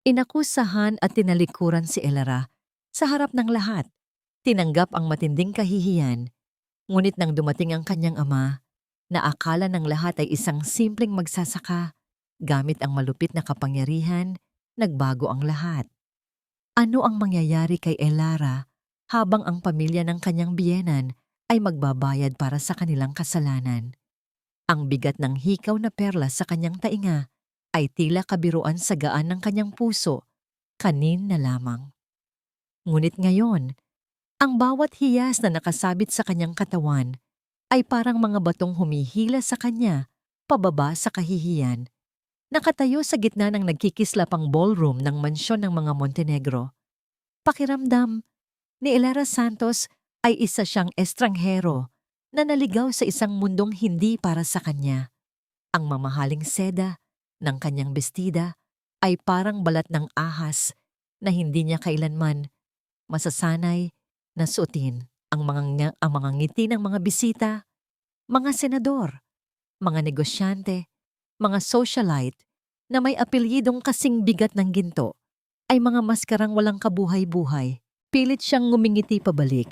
Inakusahan at tinalikuran si Elara sa harap ng lahat. Tinanggap ang matinding kahihiyan, ngunit nang dumating ang kanyang ama, na akala ng lahat ay isang simpleng magsasaka, gamit ang malupit na kapangyarihan, nagbago ang lahat. Ano ang mangyayari kay Elara habang ang pamilya ng kanyang biyenan ay magbabayad para sa kanilang kasalanan? Ang bigat ng hikaw na perlas sa kanyang tainga ay tila kabiruan sa gaan ng kanyang puso, kanin na lamang. Ngunit ngayon, ang bawat hiyas na nakasabit sa kanyang katawan ay parang mga batong humihila sa kanya pababa sa kahihiyan. Nakatayo sa gitna ng nagkikislapang ballroom ng mansyon ng mga Montenegro. Pakiramdam ni Elara Santos ay isa siyang estranghero na naligaw sa isang mundong hindi para sa kanya. Ang mamahaling seda ng kanyang bestida ay parang balat ng ahas na hindi niya kailanman masasanay na suotin. Ang mga ngiti ng mga bisita, mga senador, mga negosyante, mga socialite na may apelyidong kasing bigat ng ginto ay mga maskarang walang kabuhay-buhay. Pilit siyang ngumingiti pabalik.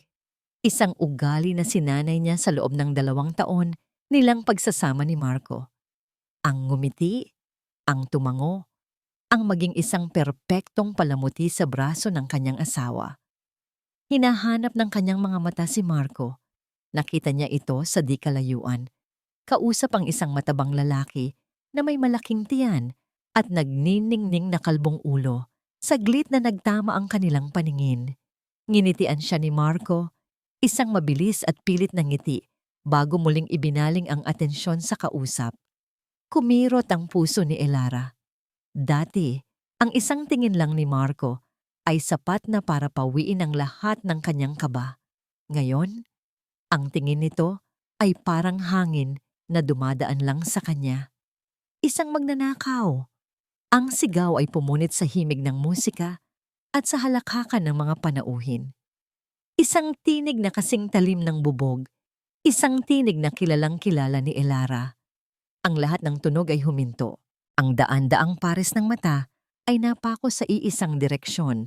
Isang ugali na sinanay niya sa loob ng 2 taon nilang pagsasama ni Marco. Ang ngumiti, ang tumango, ang maging isang perpektong palamuti sa braso ng kanyang asawa. Hinahanap ng kanyang mga mata si Marco. Nakita niya ito sa di kalayuan. Kausap ang isang matabang lalaki na may malaking tiyan at nagniningning na kalbong ulo. Saglit na nagtama ang kanilang paningin. Nginitian siya ni Marco, isang mabilis at pilit na ngiti, bago muling ibinaling ang atensyon sa kausap. Kumirot ang puso ni Elara. Dati, ang isang tingin lang ni Marco ay sapat na para pawiin ang lahat ng kanyang kaba. Ngayon, ang tingin nito ay parang hangin na dumadaan lang sa kanya. Isang magnanakaw. Ang sigaw ay pumunit sa himig ng musika at sa halakhakan ng mga panauhin. Isang tinig na kasing talim ng bubog, isang tinig na kilalang kilala ni Elara. Ang lahat ng tunog ay huminto. Ang daan-daang pares ng mata ay napako sa iisang direksyon,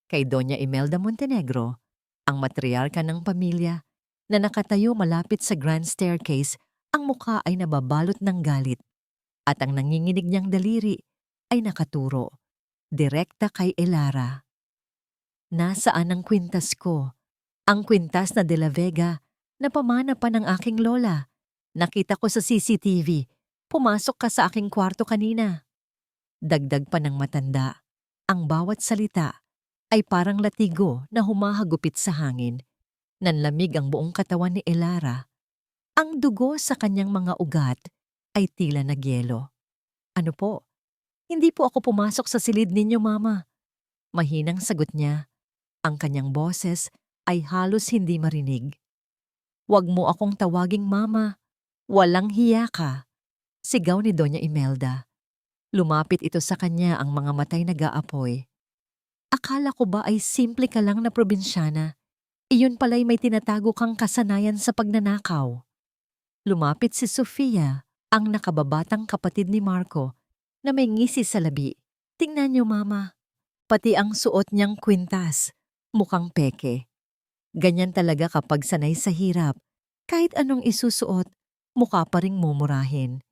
kay Doña Imelda Montenegro, ang matriarka ng pamilya, na nakatayo malapit sa grand staircase. Ang mukha ay nababalot ng galit, at ang nanginginig niyang daliri ay nakaturo direkta kay Elara. Nasaan ang kwintas ko? Ang kwintas na De La Vega na pamana pa ng aking lola. Nakita ko sa CCTV. Pumasok ka sa aking kwarto kanina. Dagdag pa ng matanda. Ang bawat salita ay parang latigo na humahagupit sa hangin. Nanlamig ang buong katawan ni Elara. Ang dugo sa kanyang mga ugat ay tila nagyelo. Ano po? Hindi po ako pumasok sa silid ninyo, Mama. Mahinang sagot niya. Ang kanyang boses ay halos hindi marinig. Huwag mo akong tawaging Mama. Walang hiya ka. Sigaw ni Doña Imelda. Lumapit ito sa kanya, ang mga matay nag-aapoy. Akala ko ba ay simple ka lang na probinsyana? Iyon pala'y may tinatago kang kasanayan sa pagnanakaw. Lumapit si Sofia, ang nakababatang kapatid ni Marco, na may ngisi sa labi. Tingnan niyo, Mama. Pati ang suot niyang kwintas, mukhang peke. Ganyan talaga kapag sanay sa hirap. Kahit anong isusuot, mukha pa ring mumurahin.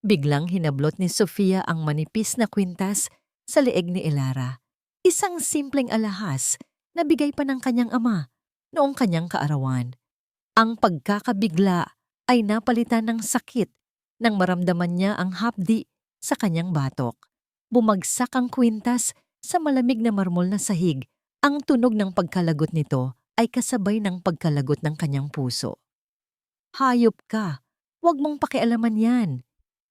Biglang hinablot ni Sofia ang manipis na kwintas sa leeg ni Elara. Isang simpleng alahas na bigay pa ng kanyang ama noong kanyang kaarawan. Ang pagkakabigla ay napalitan ng sakit nang maramdaman niya ang hapdi sa kanyang batok. Bumagsak ang kwintas sa malamig na marmol na sahig. Ang tunog ng pagkalagot nito ay kasabay ng pagkalagot ng kanyang puso. Hayop ka! Huwag mong pakialaman yan.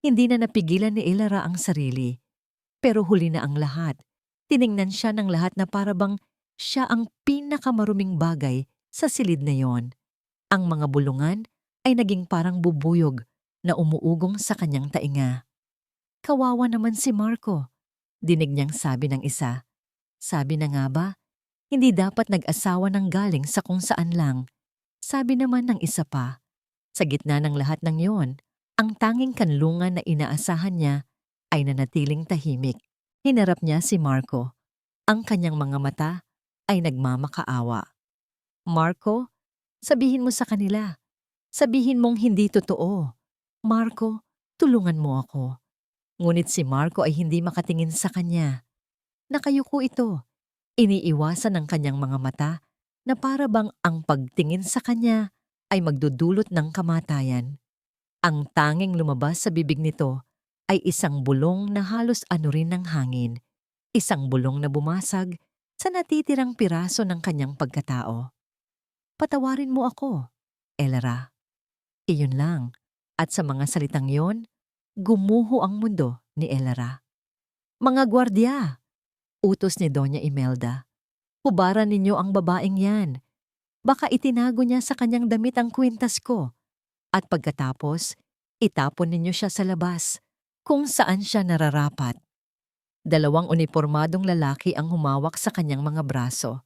Hindi na napigilan ni Elara ang sarili. Pero huli na ang lahat. Tiningnan siya ng lahat na parabang siya ang pinakamaruming bagay sa silid na yon. Ang mga bulungan ay naging parang bubuyog na umuugong sa kanyang tainga. Kawawa naman si Marco, dinig niyang sabi ng isa. Sabi na nga ba, hindi dapat nag-asawa ng galing sa kung saan lang. Sabi naman ng isa pa. Sa gitna ng lahat ng yon, ang tanging kanlungan na inaasahan niya ay nanatiling tahimik. Hinarap niya si Marco. Ang kanyang mga mata ay nagmamakaawa. Marco, sabihin mo sa kanila. Sabihin mong hindi totoo. Marco, tulungan mo ako. Ngunit si Marco ay hindi makatingin sa kanya. Nakayuko ito. Iniiwasan ng kanyang mga mata na para bang ang pagtingin sa kanya ay magdudulot ng kamatayan. Ang tanging lumabas sa bibig nito ay isang bulong na halos anurin ng hangin. Isang bulong na bumasag sa natitirang piraso ng kanyang pagkatao. Patawarin mo ako, Elara. Iyon lang. At sa mga salitang yon, gumuho ang mundo ni Elara. Mga gwardya, utos ni Doña Imelda. Hubaran ninyo ang babaeng yan. Baka itinago niya sa kanyang damit ang kwintas ko. At pagkatapos, itapon ninyo siya sa labas, kung saan siya nararapat. 2 unipormadong lalaki ang humawak sa kanyang mga braso.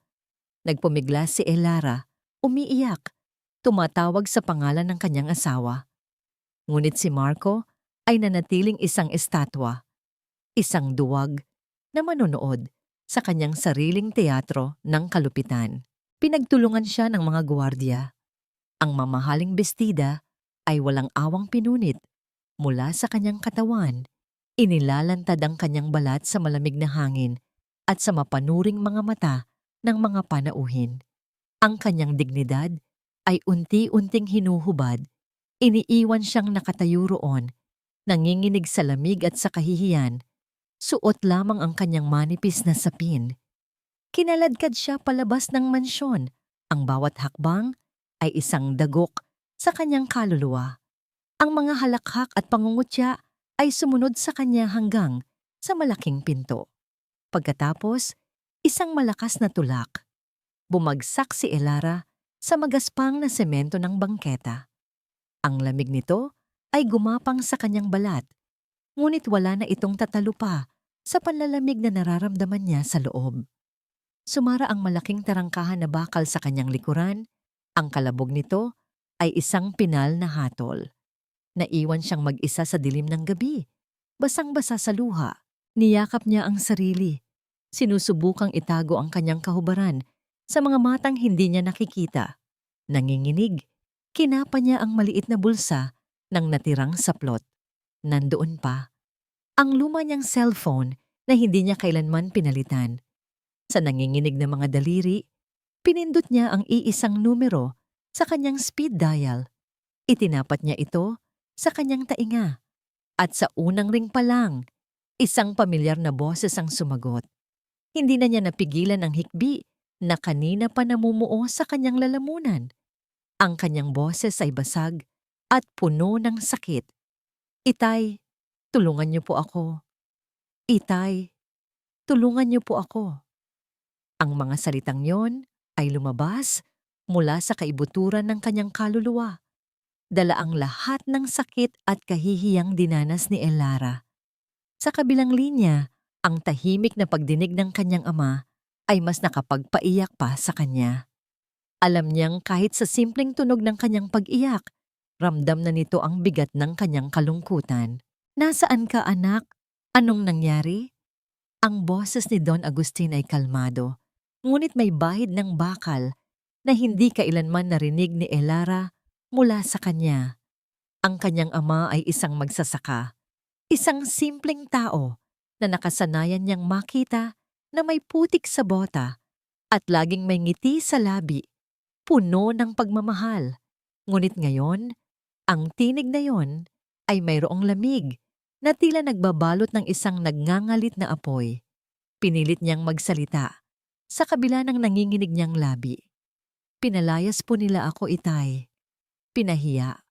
Nagpumigla si Elara, umiiyak, tumatawag sa pangalan ng kanyang asawa. Ngunit si Marco ay nanatiling isang estatwa, isang duwag na manonood sa kanyang sariling teatro ng kalupitan. Pinagtulungan siya ng mga gwardiya. Ang mamahaling bestida ay walang awang pinunit mula sa kanyang katawan. Inilalantad ang kanyang balat sa malamig na hangin at sa mapanuring mga mata ng mga panauhin. Ang kanyang dignidad ay unti-unting hinuhubad. Iniiwan siyang nakatayo roon, nanginginig sa lamig at sa kahihiyan. Suot lamang ang kanyang manipis na sapin. Kinaladkad siya palabas ng mansyon. Ang bawat hakbang ay isang dagok sa kanyang kaluluwa. Ang mga halakhak at pangungutya ay sumunod sa kanya hanggang sa malaking pinto. Pagkatapos, isang malakas na tulak. Bumagsak si Elara sa magaspang na semento ng bangketa. Ang lamig nito ay gumapang sa kanyang balat, ngunit wala na itong tatalupa sa panlalamig na nararamdaman niya sa loob. Sumara ang malaking tarangkahan na bakal sa kanyang likuran. Ang kalabog nito ay isang pinal na hatol. Naiwan siyang mag-isa sa dilim ng gabi. Basang-basa sa luha. Niyakap niya ang sarili. Sinusubukang itago ang kanyang kahubaran sa mga matang hindi niya nakikita. Nanginginig. Kinapa niya ang maliit na bulsa ng natirang saplot. Nandoon pa ang luma niyang cellphone na hindi niya kailanman pinalitan. Sa nanginginig na mga daliri, pinindot niya ang iisang numero sa kanyang speed dial. Itinapat niya ito sa kanyang tainga. At sa unang ring pa lang, isang pamilyar na boses ang sumagot. Hindi na niya napigilan ang hikbi na kanina pa namumuo sa kanyang lalamunan. Ang kanyang boses ay basag at puno ng sakit. Itay, tulungan niyo po ako. Itay, tulungan niyo po ako. Ang mga salitang yon ay lumabas mula sa kaibuturan ng kanyang kaluluwa. Dala ang lahat ng sakit at kahihiyang dinanas ni Elara. Sa kabilang linya, ang tahimik na pagdinig ng kanyang ama ay mas nakapagpaiyak pa sa kanya. Alam niyang kahit sa simpleng tunog ng kanyang pag-iyak, ramdam na nito ang bigat ng kanyang kalungkutan. Nasaan ka, anak? Anong nangyari? Ang boses ni Don Agustin ay kalmado, ngunit may bahid ng bakal na hindi kailanman narinig ni Elara mula sa kanya. Ang kanyang ama ay isang magsasaka, isang simpleng tao na nakasanayan niyang makita na may putik sa bota at laging may ngiti sa labi, puno ng pagmamahal. Ngunit ngayon, ang tinig na yon ay mayroong lamig na tila nagbabalot ng isang nagngangalit na apoy. Pinilit niyang magsalita sa kabila ng nanginginig niyang labi. Pinalayas po nila ako, itay. Pinahiya.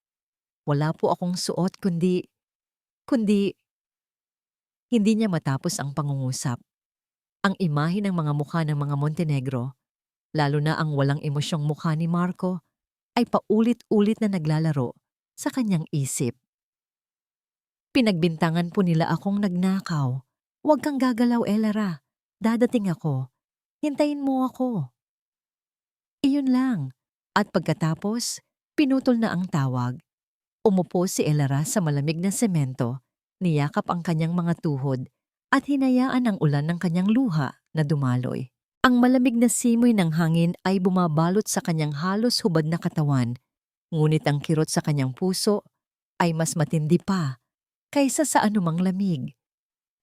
Wala po akong suot kundi hindi niya matapos ang pangungusap. Ang imahe ng mga mukha ng mga Montenegro, lalo na ang walang emosyong mukha ni Marco, ay paulit-ulit na naglalaro sa kanyang isip. Pinagbintangan po nila akong nagnakaw. Huwag kang gagalaw, Elara. Dadating ako. Hintayin mo ako. Iyon lang. At pagkatapos, pinutol na ang tawag. Umupo si Elara sa malamig na semento, niyakap ang kanyang mga tuhod at hinayaan ang ulan ng kanyang luha na dumaloy. Ang malamig na simoy ng hangin ay bumabalot sa kanyang halos hubad na katawan, ngunit ang kirot sa kanyang puso ay mas matindi pa kaysa sa anumang lamig.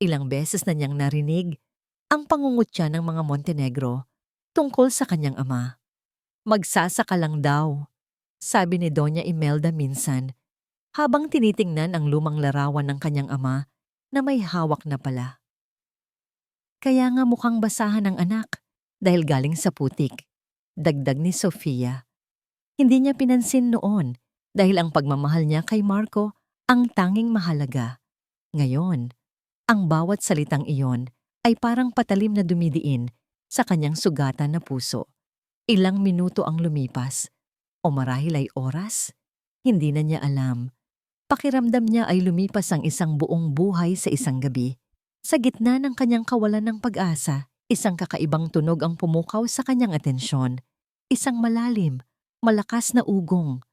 Ilang beses na niyang narinig ang pangungutya ng mga Montenegro tungkol sa kanyang ama. Magsasaka lang daw, sabi ni Doña Imelda minsan, habang tinitingnan ang lumang larawan ng kanyang ama na may hawak na pala. Kaya nga mukhang basahan ng anak dahil galing sa putik, dagdag ni Sofia. Hindi niya pinansin noon dahil ang pagmamahal niya kay Marco ang tanging mahalaga. Ngayon, ang bawat salitang iyon ay parang patalim na dumidiin sa kanyang sugatan na puso. Ilang minuto ang lumipas, o marahil ay oras, hindi na niya alam. Pakiramdam niya ay lumipas ang isang buong buhay sa isang gabi. Sa gitna ng kanyang kawalan ng pag-asa, isang kakaibang tunog ang pumukaw sa kanyang atensyon. Isang malalim, malakas na ugong,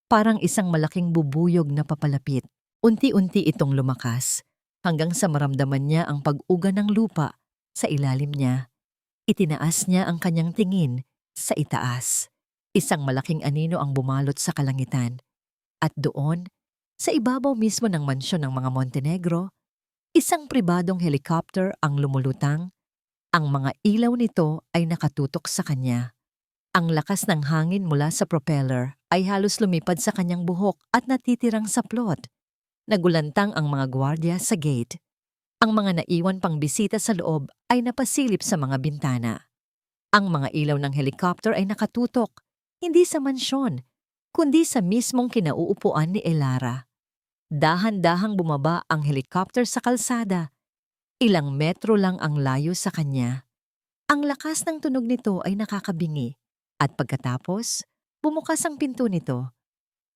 parang isang malaking bubuyog na papalapit. Unti-unti itong lumakas, hanggang sa maramdaman niya ang pag-uga ng lupa sa ilalim niya. Itinaas niya ang kanyang tingin sa itaas. Isang malaking anino ang bumalot sa kalangitan. At doon, sa ibabaw mismo ng mansyon ng mga Montenegro, isang pribadong helicopter ang lumulutang. Ang mga ilaw nito ay nakatutok sa kanya. Ang lakas ng hangin mula sa propeller ay halos lumipad sa kanyang buhok at natitirang saplot. Nagulantang ang mga gwardiya sa gate. Ang mga naiwan pang bisita sa loob ay napasilip sa mga bintana. Ang mga ilaw ng helicopter ay nakatutok, hindi sa mansyon, kundi sa mismong kinauupuan ni Elara. Dahan-dahang bumaba ang helicopter sa kalsada. Ilang metro lang ang layo sa kanya. Ang lakas ng tunog nito ay nakakabingi at pagkatapos, bumukas ang pinto nito.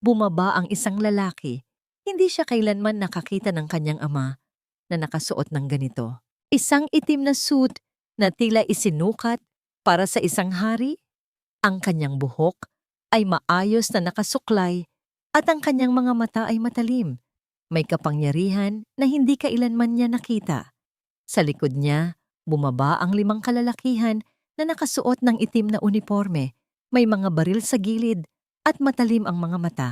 Bumaba ang isang lalaki. Hindi siya kailanman nakakita ng kanyang ama na nakasuot ng ganito. Isang itim na suit na tila isinukat para sa isang hari. Ang kanyang buhok ay maayos na nakasuklay at ang kanyang mga mata ay matalim. May kapangyarihan na hindi kailanman niya nakita. Sa likod niya, bumaba ang 5 kalalakihan na nakasuot ng itim na uniforme, may mga baril sa gilid at matalim ang mga mata.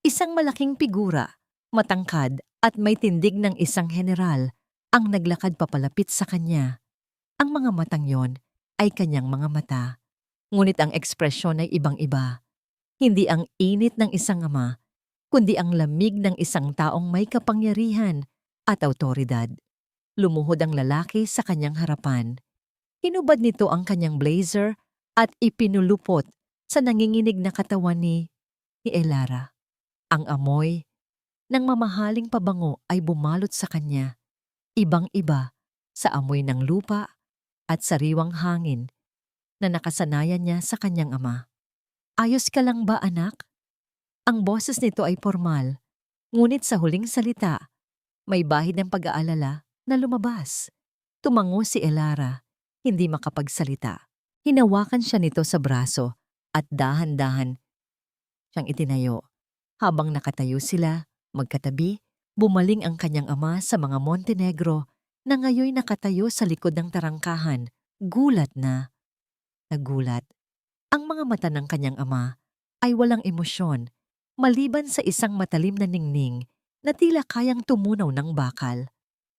Isang malaking figura, matangkad at may tindig ng isang general ang naglakad papalapit sa kanya. Ang mga matang yon ay kanyang mga mata. Ngunit ang ekspresyon ay ibang-iba. Hindi ang init ng isang ama, kundi ang lamig ng isang taong may kapangyarihan at awtoridad. Lumuhod ang lalaki sa kanyang harapan. Hinubad nito ang kanyang blazer at ipinulupot sa nanginginig na katawan ni Elara. Ang amoy ng mamahaling pabango ay bumalot sa kanya. Ibang-iba sa amoy ng lupa at sariwang hangin na nakasanayan niya sa kanyang ama. Ayos ka lang ba, anak? Ang boses nito ay formal, ngunit sa huling salita, may bahid ng pag-aalala na lumabas. Tumango si Elara, hindi makapagsalita. Hinawakan siya nito sa braso at dahan-dahan siyang itinayo. Habang nakatayo sila, magkatabi, bumaling ang kanyang ama sa mga Montenegro na ngayoy nakatayo sa likod ng tarangkahan. Gulat na. Nagulat. Ang mga mata ng kanyang ama ay walang emosyon, maliban sa isang matalim na ningning na tila kayang tumunaw ng bakal.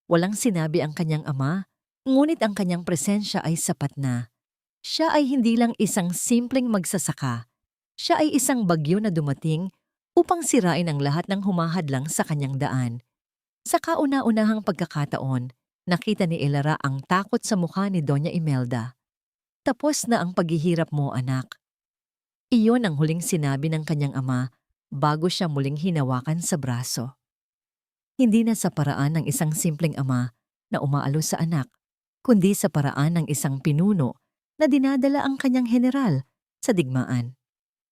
Walang sinabi ang kanyang ama, ngunit ang kanyang presensya ay sapat na. Siya ay hindi lang isang simpleng magsasaka. Siya ay isang bagyo na dumating upang sirain ang lahat ng humahadlang sa kanyang daan. Sa kauna-unahang pagkakataon, nakita ni Elara ang takot sa mukha ni Doña Imelda. Tapos na ang paghihirap mo, anak. Iyon ang huling sinabi ng kanyang ama bago siya muling hinawakan sa braso. Hindi na sa paraan ng isang simpleng ama na umaalo sa anak, kundi sa paraan ng isang pinuno na dinadala ang kanyang general sa digmaan.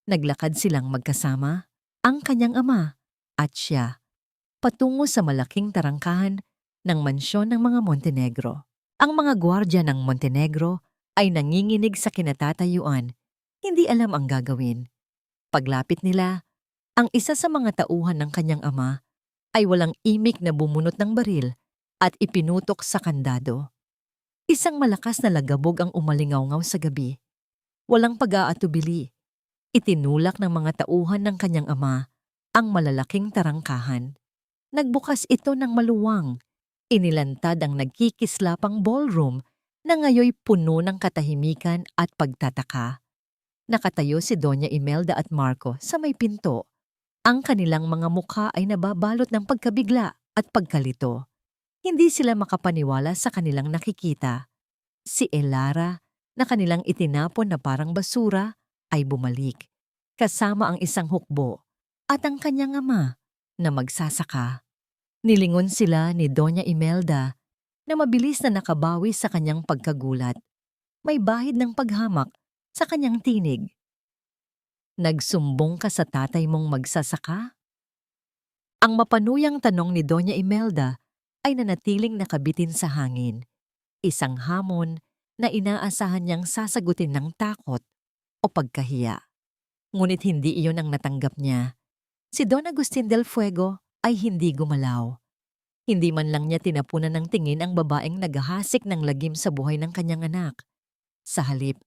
Naglakad silang magkasama, ang kanyang ama at siya, patungo sa malaking tarangkahan ng mansyon ng mga Montenegro. Ang mga gwardya ng Montenegro ay nanginginig sa kinatatayuan, hindi alam ang gagawin. Paglapit nila, ang isa sa mga tauhan ng kanyang ama ay walang imik na bumunot ng baril at ipinutok sa kandado. Isang malakas na lagabog ang umalingaw-ngaw sa gabi. Walang pag-aatubili. Itinulak ng mga tauhan ng kanyang ama ang malalaking tarangkahan. Nagbukas ito ng maluwang. Inilantad ang nagkikislapang ballroom na ngayoy puno ng katahimikan at pagtataka. Nakatayo si Doña Imelda at Marco sa may pinto. Ang kanilang mga mukha ay nababalot ng pagkabigla at pagkalito. Hindi sila makapaniwala sa kanilang nakikita. Si Elara, na kanilang itinapon na parang basura, ay bumalik. Kasama ang isang hukbo at ang kanyang ama na magsasaka. Nilingon sila ni Doña Imelda na mabilis na nakabawi sa kanyang pagkagulat. May bahid ng paghamak sa kanyang tinig. Nagsumbong ka sa tatay mong magsasaka? Ang mapanuyang tanong ni Doña Imelda ay nanatiling nakabitin sa hangin. Isang hamon na inaasahan niyang sasagutin ng takot o pagkahiya. Ngunit hindi iyon ang natanggap niya. Si Don Agustin del Fuego ay hindi gumalaw. Hindi man lang niya tinapunan ng tingin ang babaeng naghahasik ng lagim sa buhay ng kanyang anak. Sa halip,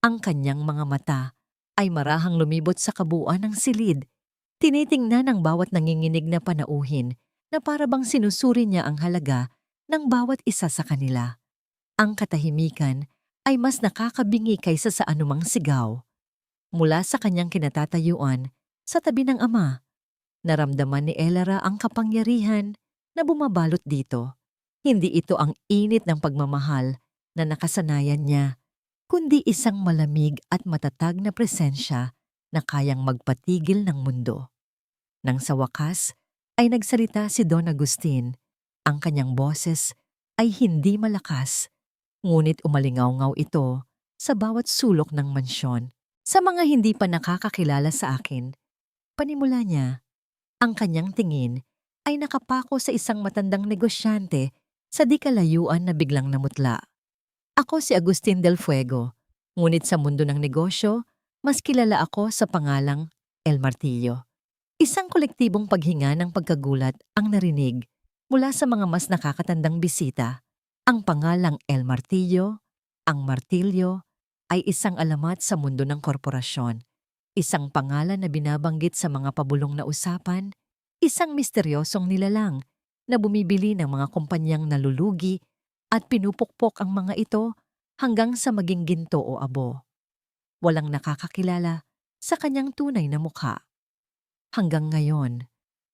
ang kanyang mga mata ay marahang lumibot sa kabuuan ng silid. Tinitingnan ang bawat nanginginig na panauhin na para bang sinusuri niya ang halaga ng bawat isa sa kanila. Ang katahimikan ay mas nakakabingi kaysa sa anumang sigaw. Mula sa kanyang kinatatayuan, sa tabi ng ama, naramdaman ni Elara ang kapangyarihan na bumabalot dito. Hindi ito ang init ng pagmamahal na nakasanayan niya, kundi isang malamig at matatag na presensya na kayang magpatigil ng mundo. Nang sa wakas ay nagsalita si Don Agustin, ang kanyang boses ay hindi malakas, ngunit umalingaw-ngaw ito sa bawat sulok ng mansyon. Sa mga hindi pa nakakakilala sa akin, panimula niya, ang kanyang tingin ay nakapako sa isang matandang negosyante sa di kalayuan na biglang namutla. Ako si Agustin del Fuego, ngunit sa mundo ng negosyo, mas kilala ako sa pangalang El Martillo. Isang kolektibong paghinga ng pagkagulat ang narinig mula sa mga mas nakakatandang bisita. Ang pangalang El Martillo, ang martilyo, ay isang alamat sa mundo ng korporasyon. Isang pangalan na binabanggit sa mga pabulong na usapan, isang misteryosong nilalang na bumibili ng mga kumpanyang nalulugi at pinupukpok ang mga ito hanggang sa maging ginto o abo. Walang nakakakilala sa kanyang tunay na mukha. Hanggang ngayon,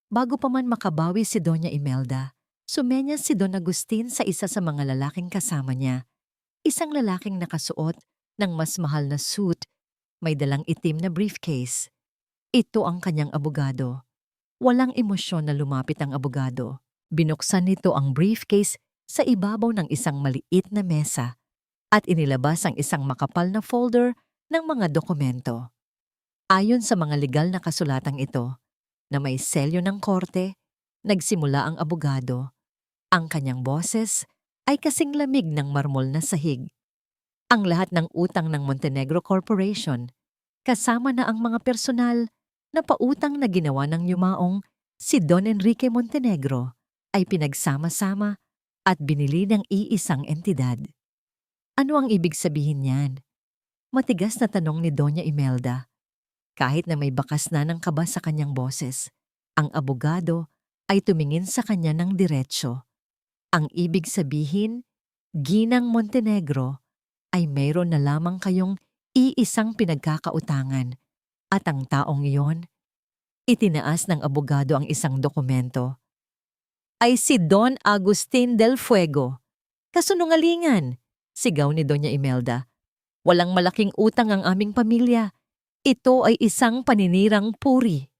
bago pa man makabawi si Doña Imelda, sumenyas si Don Agustin sa isa sa mga lalaking kasama niya. Isang lalaking nakasuot ng mas mahal na suit, may dalang itim na briefcase. Ito ang kanyang abogado. Walang emosyon na lumapit ang abogado. Binuksan nito ang briefcase sa ibabaw ng isang maliit na mesa at inilabas ang isang makapal na folder ng mga dokumento. Ayon sa mga legal na kasulatang ito, na may selyo ng korte, nagsimula ang abogado. Ang kanyang boses ay kasing lamig ng marmol na sahig. Ang lahat ng utang ng Montenegro Corporation, kasama na ang mga personal na pautang na ginawa ng yumaong si Don Enrique Montenegro, ay pinagsama-sama at binili ng iisang entidad. Ano ang ibig sabihin niyan? Matigas na tanong ni Doña Imelda. Kahit na may bakas na ng kaba sa kanyang boses, ang abogado ay tumingin sa kanya ng diretsyo. Ang ibig sabihin, Ginang Montenegro, ay mayroon na lamang kayong iisang pinagkakautangan at ang taong iyon, itinaas ng abogado ang isang dokumento, ay si Don Agustin del Fuego. Kasunungalingan, sigaw ni Doña Imelda. Walang malaking utang ang aming pamilya. Ito ay isang paninirang puri.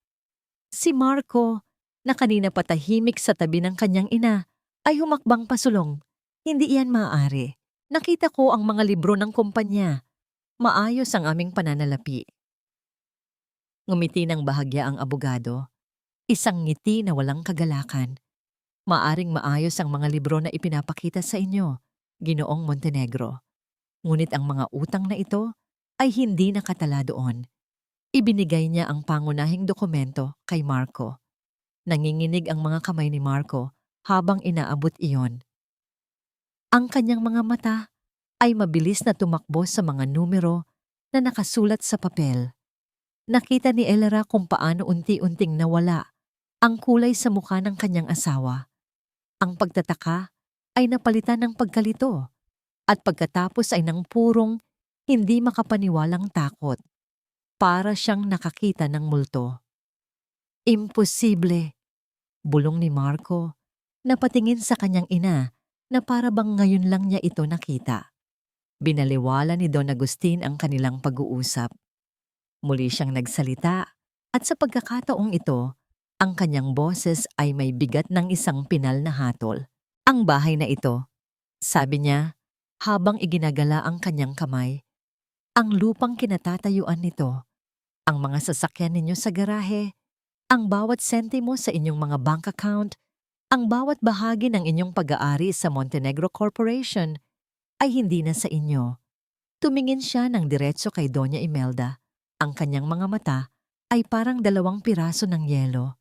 Si Marco, na kanina patahimik sa tabi ng kanyang ina, ay humakbang pasulong. Hindi iyan maaari. Nakita ko ang mga libro ng kumpanya. Maayos ang aming pananalapi. Ngumiti ng bahagya ang abogado. Isang ngiti na walang kagalakan. Maaring maayos ang mga libro na ipinapakita sa inyo, Ginoong Montenegro. Ngunit ang mga utang na ito ay hindi nakatala doon. Ibinigay niya ang pangunahing dokumento kay Marco. Nanginginig ang mga kamay ni Marco habang inaabot iyon. Ang kanyang mga mata ay mabilis na tumakbo sa mga numero na nakasulat sa papel. Nakita ni Elera kung paano unti-unting nawala ang kulay sa mukha ng kanyang asawa. Ang pagtataka ay napalitan ng pagkalito at pagkatapos ay ng purong hindi makapaniwalang takot. Para siyang nakakita ng multo. Imposible, bulong ni Marco, napatingin sa kanyang ina na para bang ngayon lang niya ito nakita. Binaliwala ni Don Agustin ang kanilang pag-uusap. Muli siyang nagsalita at sa pagkakataong ito, ang kanyang boses ay may bigat ng isang pinal na hatol. Ang bahay na ito, sabi niya habang iginagala ang kanyang kamay, ang lupang kinatatayuan nito, ang mga sasakyan ninyo sa garahe, ang bawat sentimo sa inyong mga bank account, ang bawat bahagi ng inyong pag-aari sa Montenegro Corporation ay hindi na sa inyo. Tumingin siya ng diretso kay Doña Imelda. Ang kanyang mga mata ay parang 2 piraso ng yelo.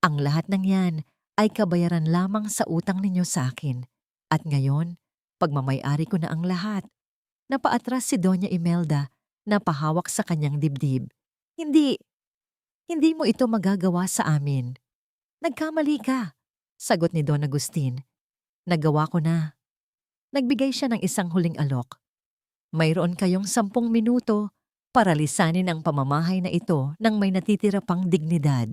Ang lahat ng yan ay kabayaran lamang sa utang ninyo sa akin. At ngayon, pagmamay-ari ko na ang lahat. Napaatras si Doña Imelda na pahawak sa kanyang dibdib. Hindi mo ito magagawa sa amin. Nagkamali ka, sagot ni Don Agustin. Nagawa ko na. Nagbigay siya ng isang huling alok. Mayroon kayong 10 minuto para lisanin ang pamamahay na ito nang may natitira pang dignidad.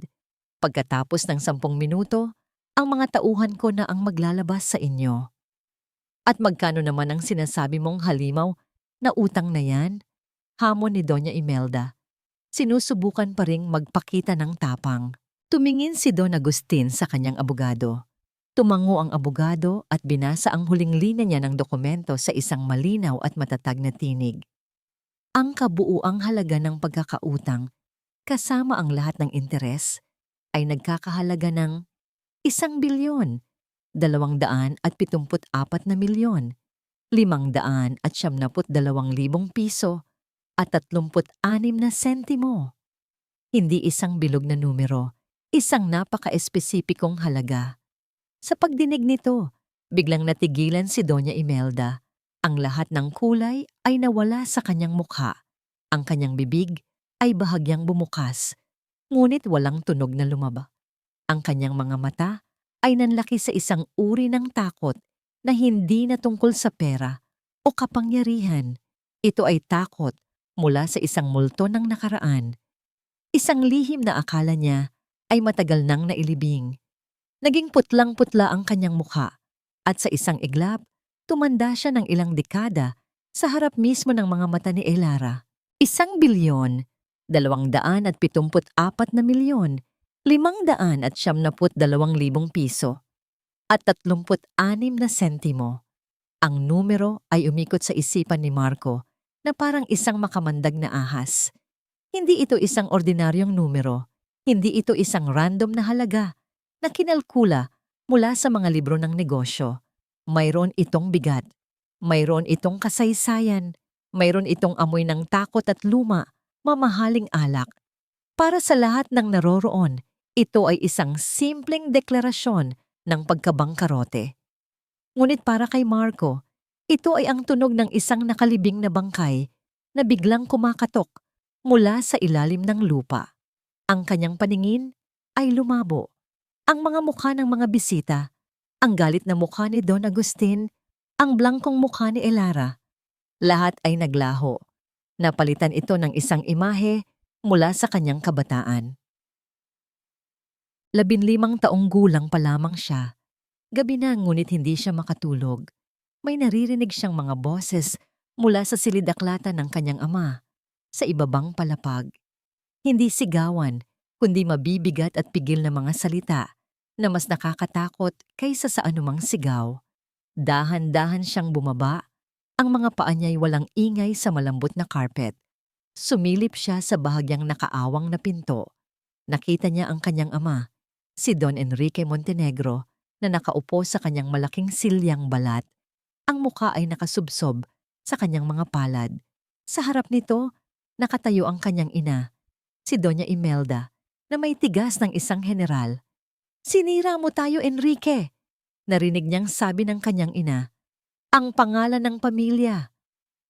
Pagkatapos ng 10 minuto, ang mga tauhan ko na ang maglalabas sa inyo. At magkano naman ang sinasabi mong halimaw na utang na yan? Hamon ni Doña Imelda. Sinusubukan pa ring magpakita ng tapang. Tumingin si Don Agustin sa kanyang abogado. Tumango ang abogado at binasa ang huling linya niya ng dokumento sa isang malinaw at matatag na tinig. Ang kabuuang halaga ng pagkakautang, kasama ang lahat ng interes, ay nagkakahalaga ng 1 bilyon, 274 na milyon, 572,000 piso, at 36 na sentimo. Hindi isang bilog na numero, isang napaka-espesipikong halaga. Sa pagdinig nito, biglang natigilan si Doña Imelda. Ang lahat ng kulay ay nawala sa kanyang mukha. Ang kanyang bibig ay bahagyang bumukas, ngunit walang tunog na lumaba. Ang kanyang mga mata ay nanlaki sa isang uri ng takot na hindi na tungkol sa pera o kapangyarihan. Ito ay takot mula sa isang multo ng nakaraan. Isang lihim na akala niya ay matagal nang nailibing. Naging putlang-putla ang kanyang mukha at sa isang iglap, tumanda siya ng ilang dekada sa harap mismo ng mga mata ni Elara. 1 bilyon, 274 na milyon, 572,000 piso at 36 na sentimo. Ang numero ay umikot sa isipan ni Marco na parang isang makamandag na ahas. Hindi ito isang ordinaryong numero. Hindi ito isang random na halaga na kinalkula mula sa mga libro ng negosyo. Mayroon itong bigat. Mayroon itong kasaysayan. Mayroon itong amoy ng takot at luma, mamahaling alak. Para sa lahat ng naroroon, ito ay isang simpleng deklarasyon ng pagkabangkarote. Ngunit para kay Marco, ito ay ang tunog ng isang nakalibing na bangkay na biglang kumakatok mula sa ilalim ng lupa. Ang kanyang paningin ay lumabo. Ang mga mukha ng mga bisita, ang galit na mukha ni Don Agustin, ang blangkong mukha ni Elara, lahat ay naglaho. Napalitan ito ng isang imahe mula sa kanyang kabataan. 15 taong gulang pa lamang siya. Gabi na ngunit hindi siya makatulog. May naririnig siyang mga boses mula sa silid-aklatan ng kanyang ama, sa ibabang palapag. Hindi sigawan, kundi mabibigat at pigil na mga salita na mas nakakatakot kaysa sa anumang sigaw. Dahan-dahan siyang bumaba, ang mga paa niya'y walang ingay sa malambot na carpet. Sumilip siya sa bahagyang nakaawang na pinto. Nakita niya ang kanyang ama, si Don Enrique Montenegro, na nakaupo sa kanyang malaking silyang balat. Ang mukha ay nakasubsob sa kanyang mga palad. Sa harap nito, nakatayo ang kanyang ina, si Doña Imelda, na may tigas ng isang general. "Sinira mo tayo, Enrique! Narinig niyang sabi ng kanyang ina, ang pangalan ng pamilya,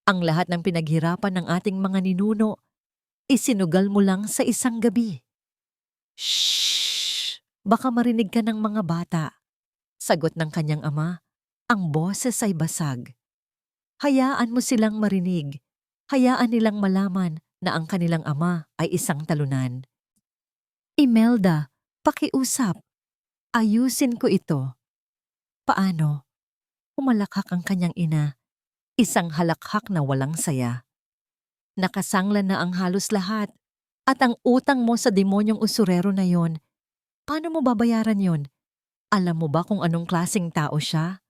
ang lahat ng pinaghirapan ng ating mga ninuno, isinugal mo lang sa isang gabi. Shh! Baka marinig ka ng mga bata. Sagot ng kanyang ama, ang boses ay basag. Hayaan mo silang marinig. Hayaan nilang malaman na ang kanilang ama ay isang talunan. Imelda, pakiusap. Ayusin ko ito. Paano? Humalakhak ang kanyang ina. Isang halakhak na walang saya. Nakasanglan na ang halos lahat. At ang utang mo sa demonyong usurero na yon, paano mo babayaran yon? Alam mo ba kung anong klaseng tao siya?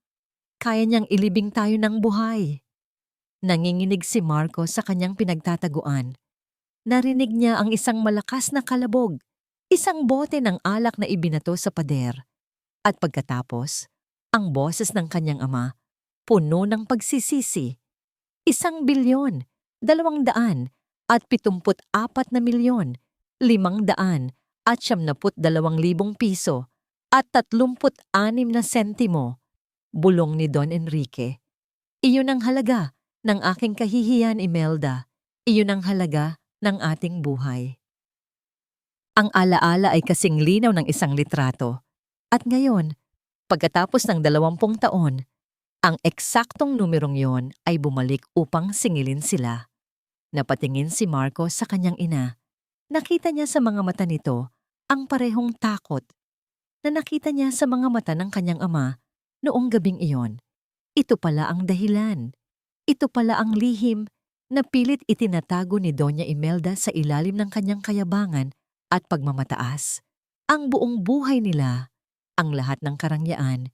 Kaya niyang ilibing tayo ng buhay. Nanginginig si Marco sa kanyang pinagtataguan. Narinig niya ang isang malakas na kalabog, isang bote ng alak na ibinato sa pader. At pagkatapos, ang boses ng kanyang ama, puno ng pagsisisi. 1 bilyon, 200 at 74 na milyon, 500 at 72,000 piso at 36 na sentimo. Bulong ni Don Enrique. Iyon ang halaga ng aking kahihiyan, Imelda. Iyon ang halaga ng ating buhay. Ang alaala ay kasing linaw ng isang litrato. At ngayon, pagkatapos ng 20 taon, ang eksaktong numerong yon ay bumalik upang singilin sila. Napatingin si Marco sa kanyang ina. Nakita niya sa mga mata nito ang parehong takot na nakita niya sa mga mata ng kanyang ama noong gabing iyon. Ito pala ang dahilan. Ito pala ang lihim na pilit itinatago ni Doña Imelda sa ilalim ng kanyang kayabangan at pagmamataas. Ang buong buhay nila, ang lahat ng karangyaan,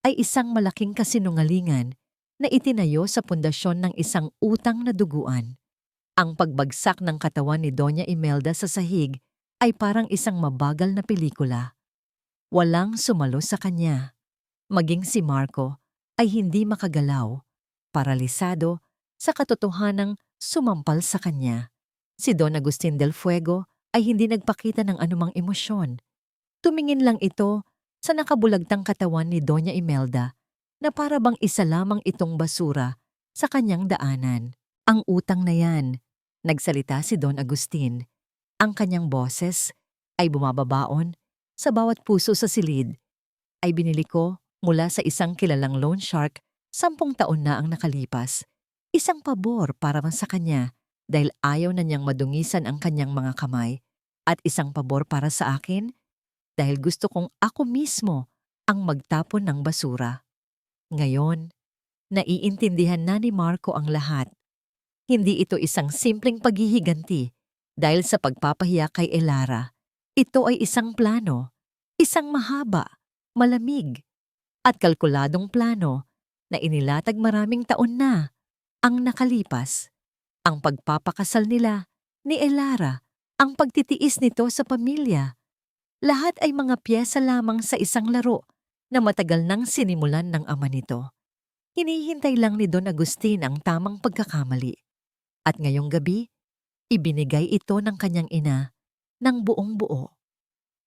ay isang malaking kasinungalingan na itinayo sa pundasyon ng isang utang na duguan. Ang pagbagsak ng katawan ni Doña Imelda sa sahig ay parang isang mabagal na pelikula. Walang sumalo sa kanya. Maging si Marco ay hindi makagalaw, paralisado sa katotohanang sumampal sa kanya. Si Don Agustin del Fuego ay hindi nagpakita ng anumang emosyon. Tumingin lang ito sa nakabulagtang katawan ni Doña Imelda na para bang isa lamang itong basura sa kanyang daanan. Ang utang na yan, nagsalita si Don Agustin. Ang kanyang boses ay bumababaon sa bawat puso sa silid. Ay binili ko mula sa isang kilalang loan shark 10 taon na ang nakalipas. Isang pabor para sa kanya dahil ayaw na niyang madungisan ang kanyang mga kamay at isang pabor para sa akin dahil gusto kong ako mismo ang magtapon ng basura. Ngayon, naiintindihan na ni Marco ang lahat. Hindi ito isang simpleng paghihiganti dahil sa pagpapahiya kay Elara. Ito ay isang plano, isang mahaba, malamig, at kalkuladong plano na inilatag maraming taon na ang nakalipas. Ang pagpapakasal nila ni Elara, ang pagtitiis nito sa pamilya. Lahat ay mga piyesa lamang sa isang laro na matagal nang sinimulan ng ama nito. Hinihintay lang ni Don Agustin ang tamang pagkakamali. At ngayong gabi, ibinigay ito ng kanyang ina ng buong buo.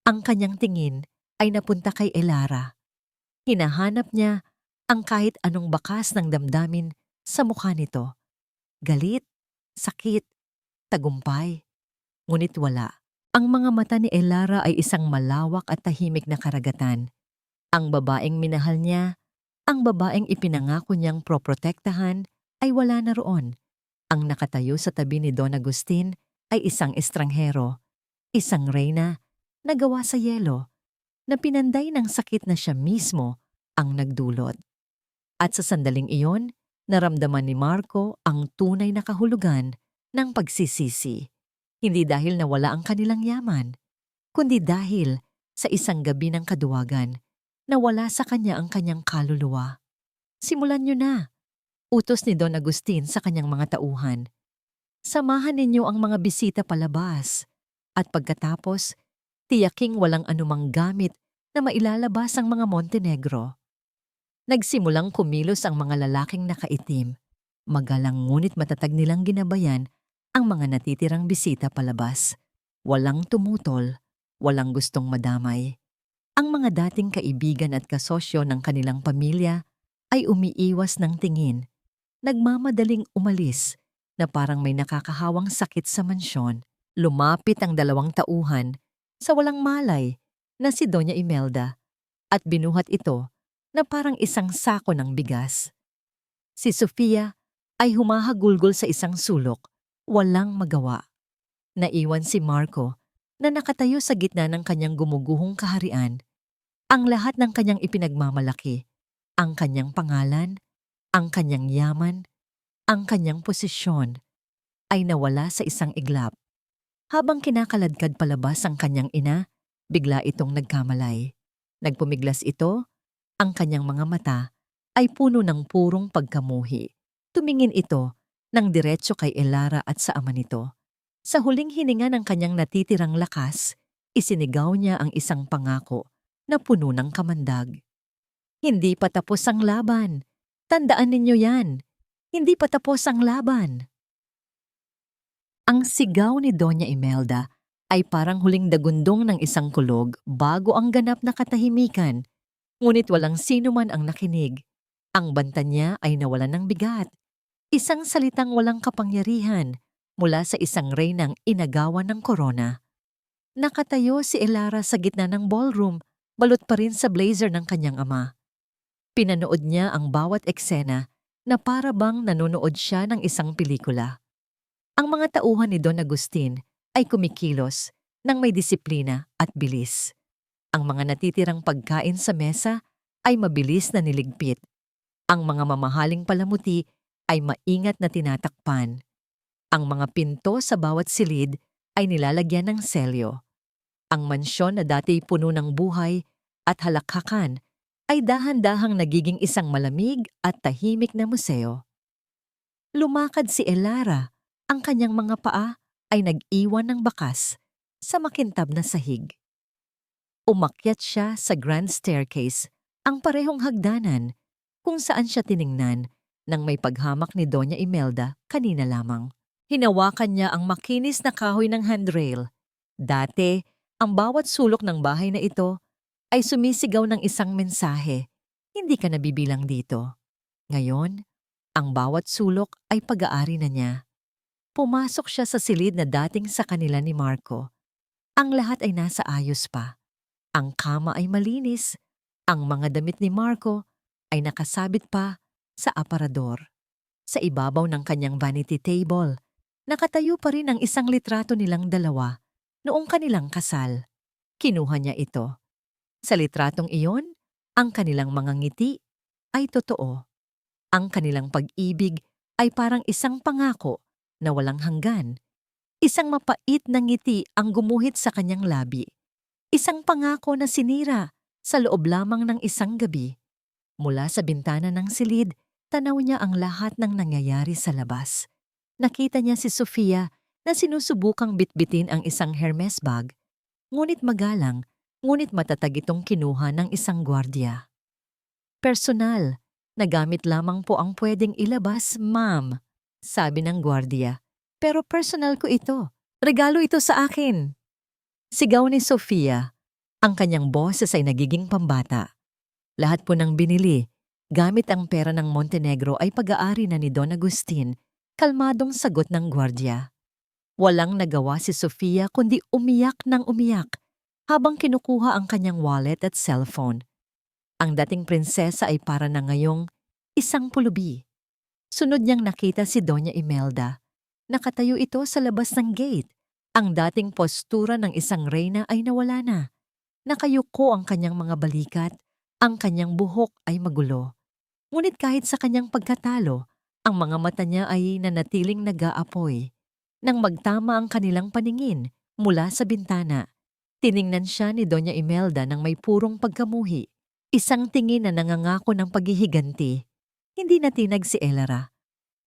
Ang kanyang tingin ay napunta kay Elara. Hinahanap niya ang kahit anong bakas ng damdamin sa mukha nito. Galit, sakit, tagumpay. Ngunit wala. Ang mga mata ni Elara ay isang malawak at tahimik na karagatan. Ang babaeng minahal niya, ang babaeng ipinangako niyang proprotektahan ay wala na roon. Ang nakatayo sa tabi ni Don Agustin ay isang estranghero, isang reyna na gawa sa yelo, na pinanday ng sakit na siya mismo ang nagdulot. At sa sandaling iyon, naramdaman ni Marco ang tunay na kahulugan ng pagsisisi. Hindi dahil nawala ang kanilang yaman, kundi dahil sa isang gabi ng kaduwagan, nawala sa kanya ang kanyang kaluluwa. Simulan niyo na, utos ni Don Agustin sa kanyang mga tauhan. Samahan ninyo ang mga bisita palabas, at pagkatapos, tiyaking walang anumang gamit na mailalabas ang mga Montenegro. Nagsimulang kumilos ang mga lalaking nakaitim. Magalang ngunit matatag nilang ginabayan ang mga natitirang bisita palabas. Walang tumutol, walang gustong madamay. Ang mga dating kaibigan at kasosyo ng kanilang pamilya ay umiiwas ng tingin, nagmamadaling umalis na parang may nakakahawang sakit sa mansyon. Lumapit ang 2 tauhan sa walang malay na si Doña Imelda at binuhat ito na parang isang sako ng bigas. Si Sofia ay humahagulgol sa isang sulok, walang magawa. Naiwan si Marco na nakatayo sa gitna ng kanyang gumuguhong kaharian. Ang lahat ng kanyang ipinagmamalaki, ang kanyang pangalan, ang kanyang yaman, ang kanyang posisyon, ay nawala sa isang iglap. Habang kinakaladkad palabas ang kanyang ina, bigla itong nagkamalay. Nagpumiglas ito, ang kanyang mga mata ay puno ng purong pagkamuhi. Tumingin ito ng diretso kay Elara at sa ama nito. Sa huling hininga ng kanyang natitirang lakas, isinigaw niya ang isang pangako na puno ng kamandag. Hindi pa tapos ang laban. Tandaan ninyo yan. Hindi pa tapos ang laban. Ang sigaw ni Doña Imelda ay parang huling dagundong ng isang kulog bago ang ganap na katahimikan. Ngunit walang sino man ang nakinig. Ang banta niya ay nawalan ng bigat. Isang salitang walang kapangyarihan mula sa isang reynang inagawan ng korona. Nakatayo si Elara sa gitna ng ballroom, balot pa rin sa blazer ng kanyang ama. Pinanood niya ang bawat eksena na para bang nanonood siya ng isang pelikula. Ang mga tauhan ni Don Agustin ay kumikilos ng may disiplina at bilis. Ang mga natitirang pagkain sa mesa ay mabilis na niligpit. Ang mga mamahaling palamuti ay maingat na tinatakpan. Ang mga pinto sa bawat silid ay nilalagyan ng selyo. Ang mansyon na dati puno ng buhay at halakhakan ay dahan-dahang nagiging isang malamig at tahimik na museo. Lumakad si Elara. Ang kanyang mga paa ay nag-iwan ng bakas sa makintab na sahig. Umakyat siya sa grand staircase, ang parehong hagdanan kung saan siya tiningnan ng may paghamak ni Doña Imelda kanina lamang. Hinawakan niya ang makinis na kahoy ng handrail. Dati, ang bawat sulok ng bahay na ito ay sumisigaw ng isang mensahe, hindi ka nabibilang dito. Ngayon, ang bawat sulok ay pag-aari na niya. Pumasok siya sa silid na dating sa kanila ni Marco. Ang lahat ay nasa ayos pa. Ang kama ay malinis. Ang mga damit ni Marco ay nakasabit pa sa aparador. Sa ibabaw ng kanyang vanity table, nakatayo pa rin ang isang litrato nilang dalawa noong kanilang kasal. Kinuha niya ito. Sa litratong iyon, ang kanilang mga ngiti ay totoo. Ang kanilang pag-ibig ay parang isang pangako na walang hanggan. Isang mapait na ngiti ang gumuhit sa kanyang labi. Isang pangako na sinira sa loob lamang ng isang gabi. Mula sa bintana ng silid, tanaw niya ang lahat ng nangyayari sa labas. Nakita niya si Sofia na sinusubukang bitbitin ang isang Hermes bag. Ngunit magalang, ngunit matatag itong kinuha ng isang gwardiya. Personal, nagamit lamang po ang pwedeng ilabas, ma'am, sabi ng gwardiya. Pero personal ko ito. Regalo ito sa akin. Sigaw ni Sofia. Ang kanyang boses ay nagiging pambata. Lahat po ng binili, gamit ang pera ng Montenegro ay pag-aari na ni Don Agustin, kalmadong sagot ng gwardiya. Walang nagawa si Sofia kundi umiyak ng umiyak habang kinukuha ang kanyang wallet at cellphone. Ang dating prinsesa ay para na ngayong isang pulubi. Sunod niyang nakita si Doña Imelda. Nakatayo ito sa labas ng gate. Ang dating postura ng isang reyna ay nawala na. Nakayuko ang kanyang mga balikat, ang kanyang buhok ay magulo. Ngunit kahit sa kanyang pagkatalo, ang mga mata niya ay nanatiling nag-aapoy. Nang magtama ang kanilang paningin mula sa bintana, tiningnan siya ni Doña Imelda ng may purong pagkamuhi. Isang tingin na nangangako ng paghihiganti. Hindi natinag si Elara.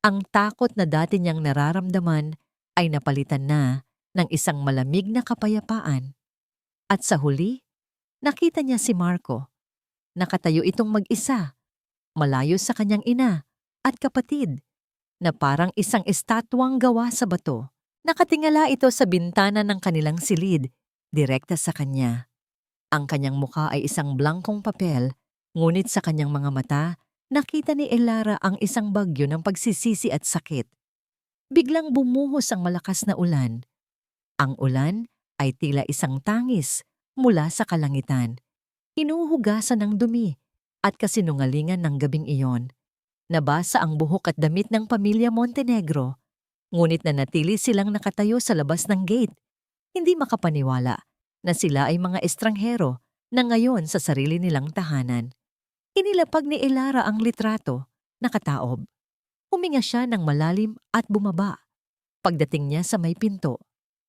Ang takot na dati niyang nararamdaman ay napalitan na ng isang malamig na kapayapaan. At sa huli, nakita niya si Marco. Nakatayo itong mag-isa, malayo sa kanyang ina at kapatid, na parang isang estatwang gawa sa bato. Nakatingala ito sa bintana ng kanilang silid, direkta sa kanya. Ang kanyang mukha ay isang blankong papel, ngunit sa kanyang mga mata, nakita ni Elara ang isang bagyo ng pagsisisi at sakit. Biglang bumuhos ang malakas na ulan. Ang ulan ay tila isang tangis mula sa kalangitan. Hinuhugasan ng dumi at kasinungalingan ng gabing iyon. Nabasa ang buhok at damit ng pamilya Montenegro, ngunit nanatili silang nakatayo sa labas ng gate, hindi makapaniwala na sila ay mga estranghero na ngayon sa sarili nilang tahanan. Inilapag ni Elara ang litrato, nakataob. Huminga siya ng malalim at bumaba. Pagdating niya sa may pinto,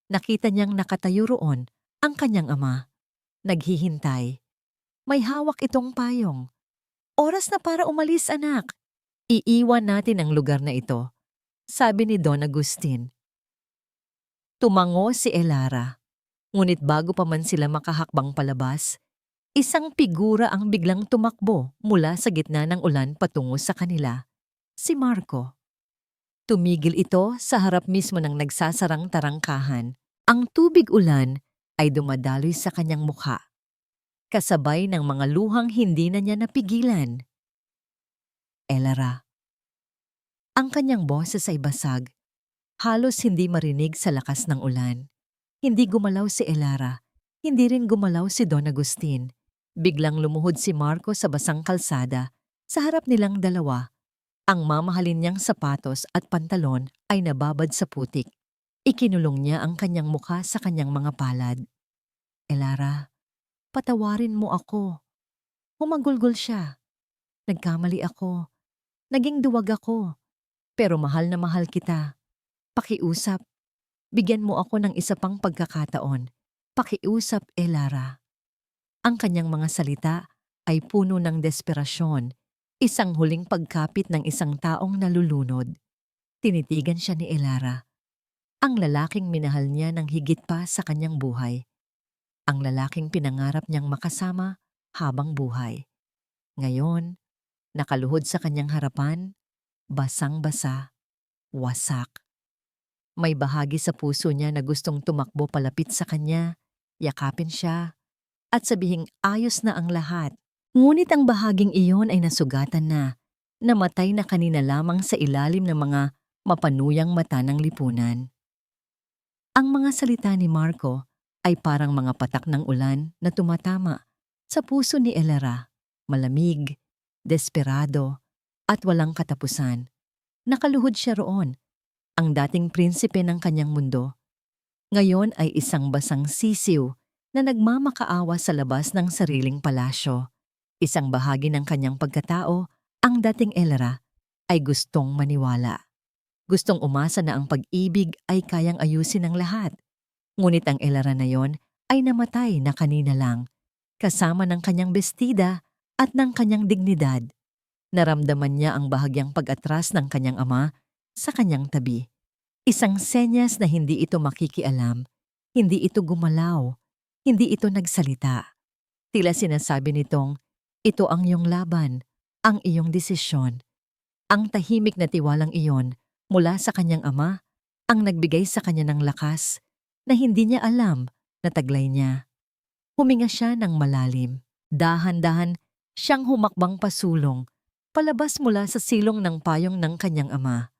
nakita niyang nakatayo roon ang kanyang ama. Naghihintay. May hawak itong payong. Oras na para umalis, anak. Iiwan natin ang lugar na ito, sabi ni Don Agustin. Tumango si Elara. Ngunit bago pa man sila makahakbang palabas, isang figura ang biglang tumakbo mula sa gitna ng ulan patungo sa kanila. Si Marco. Tumigil ito sa harap mismo ng nagsasarang tarangkahan. Ang tubig ulan ay dumadaloy sa kanyang mukha, kasabay ng mga luhang hindi na niya napigilan. Elara. Ang kanyang boses ay basag, halos hindi marinig sa lakas ng ulan. Hindi gumalaw si Elara, hindi rin gumalaw si Don Agustin. Biglang lumuhod si Marco sa basang kalsada, sa harap nilang dalawa. Ang mamahalin niyang sapatos at pantalon ay nababad sa putik. Ikinulong niya ang kanyang mukha sa kanyang mga palad. Elara, patawarin mo ako. Humagulgol siya. Nagkamali ako. Naging duwag ako. Pero mahal na mahal kita. Pakiusap. Bigyan mo ako ng isa pang pagkakataon. Pakiusap, Elara. Ang kanyang mga salita ay puno ng desperasyon, isang huling pagkapit ng isang taong nalulunod. Tinitigan siya ni Elara. Ang lalaking minahal niya ng higit pa sa kanyang buhay. Ang lalaking pinangarap niyang makasama habang buhay. Ngayon, nakaluhod sa kanyang harapan, basang-basa, wasak. May bahagi sa puso niya na gustong tumakbo palapit sa kanya, yakapin siya, at sabihing ayos na ang lahat. Ngunit ang bahaging iyon ay nasugatan na, namatay na kanina lamang sa ilalim ng mga mapanuyang mata ng lipunan. Ang mga salita ni Marco ay parang mga patak ng ulan na tumatama sa puso ni Elara, malamig, desperado, at walang katapusan. Nakaluhod siya roon, ang dating prinsipe ng kanyang mundo. Ngayon ay isang basang sisiw na nagmamakaawa sa labas ng sariling palasyo. Isang bahagi ng kanyang pagkatao, ang dating Elara, ay gustong maniwala. Gustong umasa na ang pag-ibig ay kayang ayusin ng lahat. Ngunit ang Elara na yon ay namatay na kanina lang, kasama ng kanyang bestida at ng kanyang dignidad. Naramdaman niya ang bahagyang pag-atras ng kanyang ama sa kanyang tabi. Isang senyas na hindi ito makikialam, hindi ito gumalaw, hindi ito nagsalita. Tila sinasabi nitong, ito ang iyong laban, ang iyong desisyon. Ang tahimik na tiwalang iyon mula sa kanyang ama ang nagbigay sa kanya ng lakas na hindi niya alam na taglay niya. Huminga siya ng malalim. Dahan-dahan siyang humakbang pasulong, palabas mula sa silong ng payong ng kanyang ama.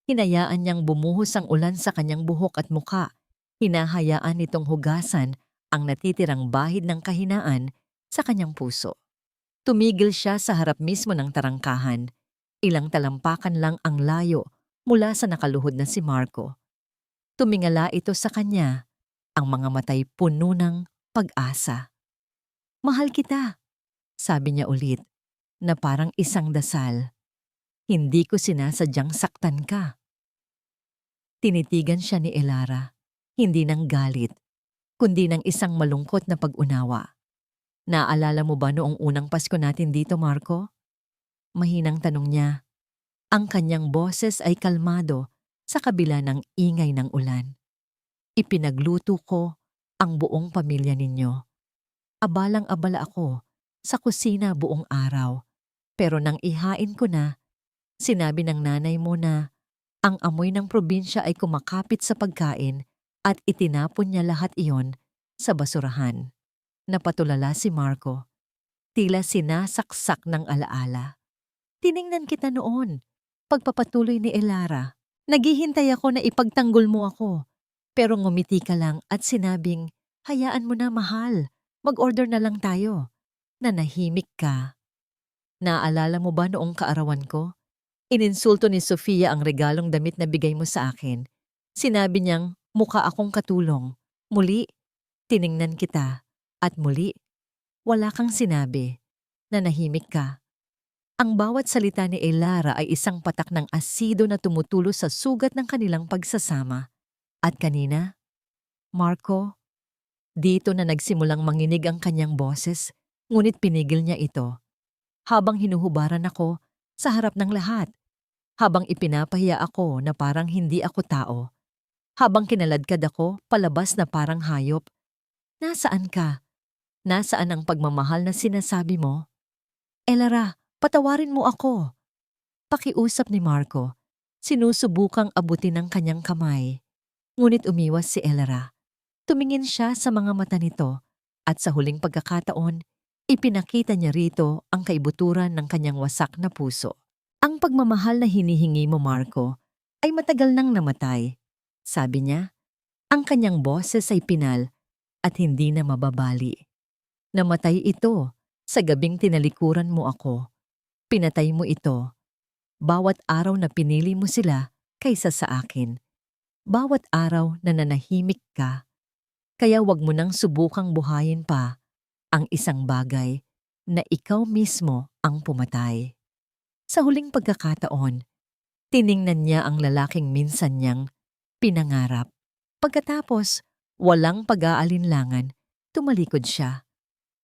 Hinayaan niyang bumuhos ang ulan sa kanyang buhok at muka. Hinahayaan nitong hugasan ang natitirang bahid ng kahinaan sa kanyang puso. Tumigil siya sa harap mismo ng tarangkahan. Ilang talampakan lang ang layo mula sa nakaluhod na si Marco. Tumingala ito sa kanya, ang mga matay puno ng pag-asa. Mahal kita, sabi niya ulit, na parang isang dasal. Hindi ko sinasadyang saktan ka. Tinitigan siya ni Elara, hindi ng galit, kundi ng isang malungkot na pag-unawa. Naalala mo ba noong unang Pasko natin dito, Marco? Mahinang tanong niya. Ang kanyang boses ay kalmado sa kabila ng ingay ng ulan. Ipinagluto ko ang buong pamilya ninyo. Abalang-abala ako sa kusina buong araw. Pero nang ihain ko na, sinabi ng nanay mo na ang amoy ng probinsya ay kumakapit sa pagkain at itinapon niya lahat iyon sa basurahan. Napatulala si Marco. Tila sinasaksak ng alaala. Tiningnan kita noon. Pagpapatuloy ni Elara. Naghihintay ako na ipagtanggol mo ako. Pero ngumiti ka lang at sinabing, hayaan mo na mahal. Mag-order na lang tayo. Nanahimik ka. Naalala mo ba noong kaarawan ko? Ininsulto ni Sofia ang regalong damit na bigay mo sa akin. Sinabi niyang mukha akong katulong. Muli, tiningnan kita. At muli, wala kang sinabi. Nanahimik ka. Ang bawat salita ni Elara ay isang patak ng asido na tumutulo sa sugat ng kanilang pagsasama. At kanina, Marco, dito na nagsimulang manginig ang kanyang boses, ngunit pinigil niya ito. Habang hinuhubaran ako sa harap ng lahat, habang ipinapahiya ako na parang hindi ako tao, habang kinaladkad ako palabas na parang hayop. Nasaan ka? Nasaan ang pagmamahal na sinasabi mo? Elara, patawarin mo ako. Pakiusap ni Marco. Sinusubukang abutin ng kanyang kamay. Ngunit umiwas si Elara. Tumingin siya sa mga mata nito at sa huling pagkakataon, ipinakita niya rito ang kaibuturan ng kanyang wasak na puso. Ang pagmamahal na hinihingi mo, Marco, ay matagal nang namatay. Sabi niya, ang kanyang boses ay pinal at hindi na mababali. Namatay ito sa gabing tinalikuran mo ako. Pinatay mo ito. Bawat araw na pinili mo sila kaysa sa akin. Bawat araw na nanahimik ka. Kaya wag mo nang subukang buhayin pa ang isang bagay na ikaw mismo ang pumatay. Sa huling pagkakataon, tiningnan niya ang lalaking minsan niyang pinangarap. Pagkatapos, walang pag-aalinlangan, tumalikod siya.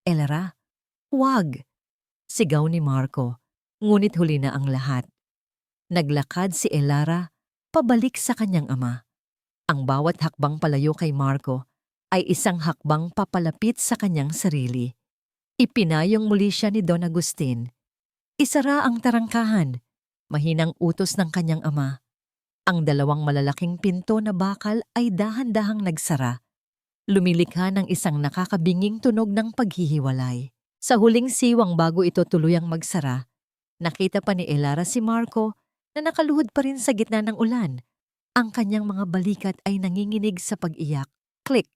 Elara, huwag! Sigaw ni Marco, ngunit huli na ang lahat. Naglakad si Elara pabalik sa kanyang ama. Ang bawat hakbang palayo kay Marco ay isang hakbang papalapit sa kanyang sarili. Ipinayong muli siya ni Don Agustin. Isara ang tarangkahan, mahinang utos ng kanyang ama. Ang dalawang malalaking pinto na bakal ay dahan-dahang nagsara. Lumilikha ng isang nakakabinging tunog ng paghihiwalay. Sa huling siwang bago ito tuluyang magsara, nakita pa ni Elara si Marco na nakaluhod pa rin sa gitna ng ulan. Ang kanyang mga balikat ay nanginginig sa pag-iyak. Click!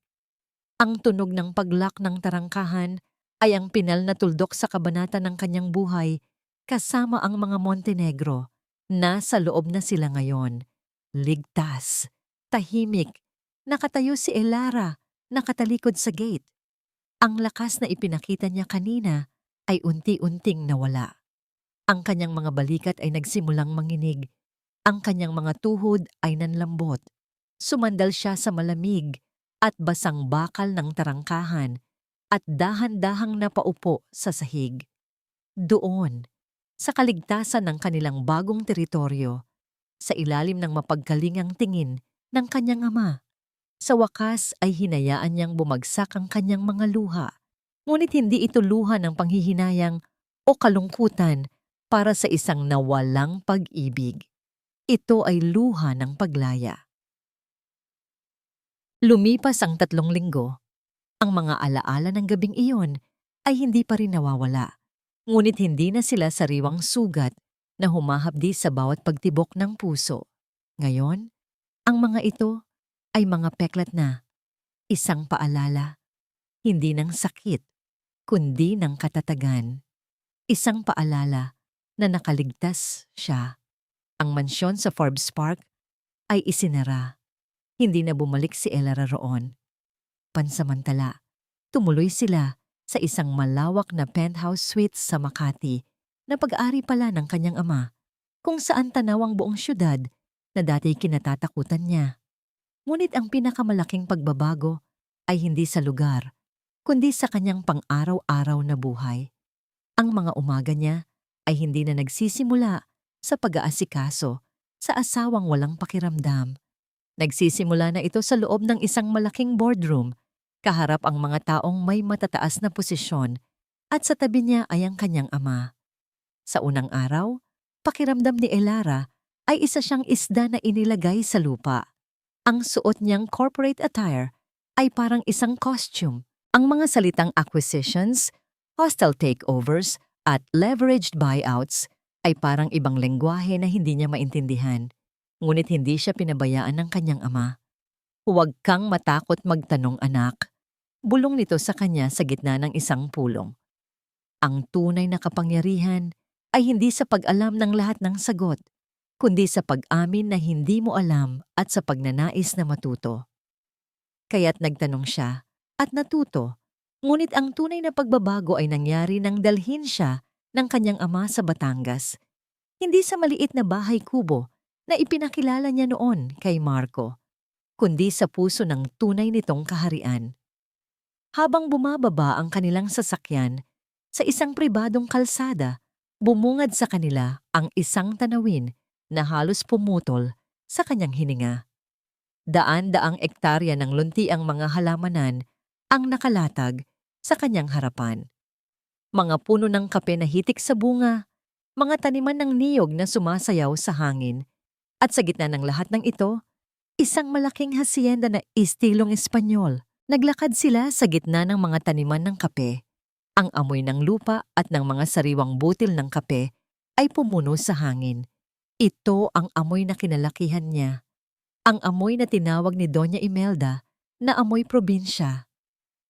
Ang tunog ng paglock ng tarangkahan ay ang pinal na tuldok sa kabanata ng kanyang buhay kasama ang mga Montenegro. Nasa loob na sila ngayon. Ligtas, tahimik, nakatayo si Elara, nakatalikod sa gate. Ang lakas na ipinakita niya kanina ay unti-unting nawala. Ang kanyang mga balikat ay nagsimulang manginig. Ang kanyang mga tuhod ay nanlambot. Sumandal siya sa malamig at basang bakal ng tarangkahan at dahan-dahang napaupo sa sahig. Doon, sa kaligtasan ng kanilang bagong teritoryo, sa ilalim ng mapagkalingang tingin ng kanyang ama, sa wakas ay hinayaan niyang bumagsak ang kanyang mga luha. Ngunit hindi ito luha ng panghihinayang o kalungkutan para sa isang nawalang pag-ibig. Ito ay luha ng paglaya. Lumipas ang 3 linggo. Ang mga alaala ng gabing iyon ay hindi pa rin nawawala. Ngunit hindi na sila sariwang sugat na humahapdi sa bawat pagtibok ng puso. Ngayon, ang mga ito ay mga peklat na isang paalala, hindi ng sakit, kundi ng katatagan. Isang paalala na nakaligtas siya. Ang mansyon sa Forbes Park ay isinara. Hindi na bumalik si Elara roon. Pansamantala, tumuloy sila sa isang malawak na penthouse suite sa Makati na pag-ari pala ng kanyang ama, kung saan tanaw ang buong syudad na dati kinatatakutan niya. Ngunit ang pinakamalaking pagbabago ay hindi sa lugar, kundi sa kanyang pang-araw-araw na buhay. Ang mga umaga niya ay hindi na nagsisimula sa pag-aasikaso sa asawang walang pakiramdam. Nagsisimula na ito sa loob ng isang malaking boardroom, kaharap ang mga taong may matataas na posisyon at sa tabi niya ay ang kanyang ama. Sa unang araw, pakiramdam ni Elara ay isa siyang isda na inilagay sa lupa. Ang suot niyang corporate attire ay parang isang costume, Ang mga salitang acquisitions, hostile takeovers, at leveraged buyouts ay parang ibang lengguwahe na hindi niya maintindihan. Ngunit hindi siya pinabayaan ng kanyang ama. Huwag kang matakot magtanong, anak. Bulong nito sa kanya sa gitna ng isang pulong. Ang tunay na kapangyarihan ay hindi sa pag-alam ng lahat ng sagot, kundi sa pag-amin na hindi mo alam at sa pagnanais na matuto. Kaya't nagtanong siya at natuto, ngunit ang tunay na pagbabago ay nangyari nang dalhin siya ng kanyang ama sa Batangas, hindi sa maliit na bahay kubo na ipinakilala niya noon kay Marco, kundi sa puso ng tunay nitong kaharian. Habang bumababa ang kanilang sasakyan sa isang pribadong kalsada, bumungad sa kanila ang isang tanawin na halos pumutol sa kanyang hininga. Daan-daang ektarya ng lunti ang mga halamanan ang nakalatag sa kanyang harapan. Mga puno ng kape na hitik sa bunga, mga taniman ng niyog na sumasayaw sa hangin, at sa gitna ng lahat ng ito, isang malaking hasyenda na istilong Espanyol. Naglakad sila sa gitna ng mga taniman ng kape. Ang amoy ng lupa at ng mga sariwang butil ng kape ay pumuno sa hangin. Ito ang amoy na kinalakihan niya. Ang amoy na tinawag ni Doña Imelda na amoy probinsya.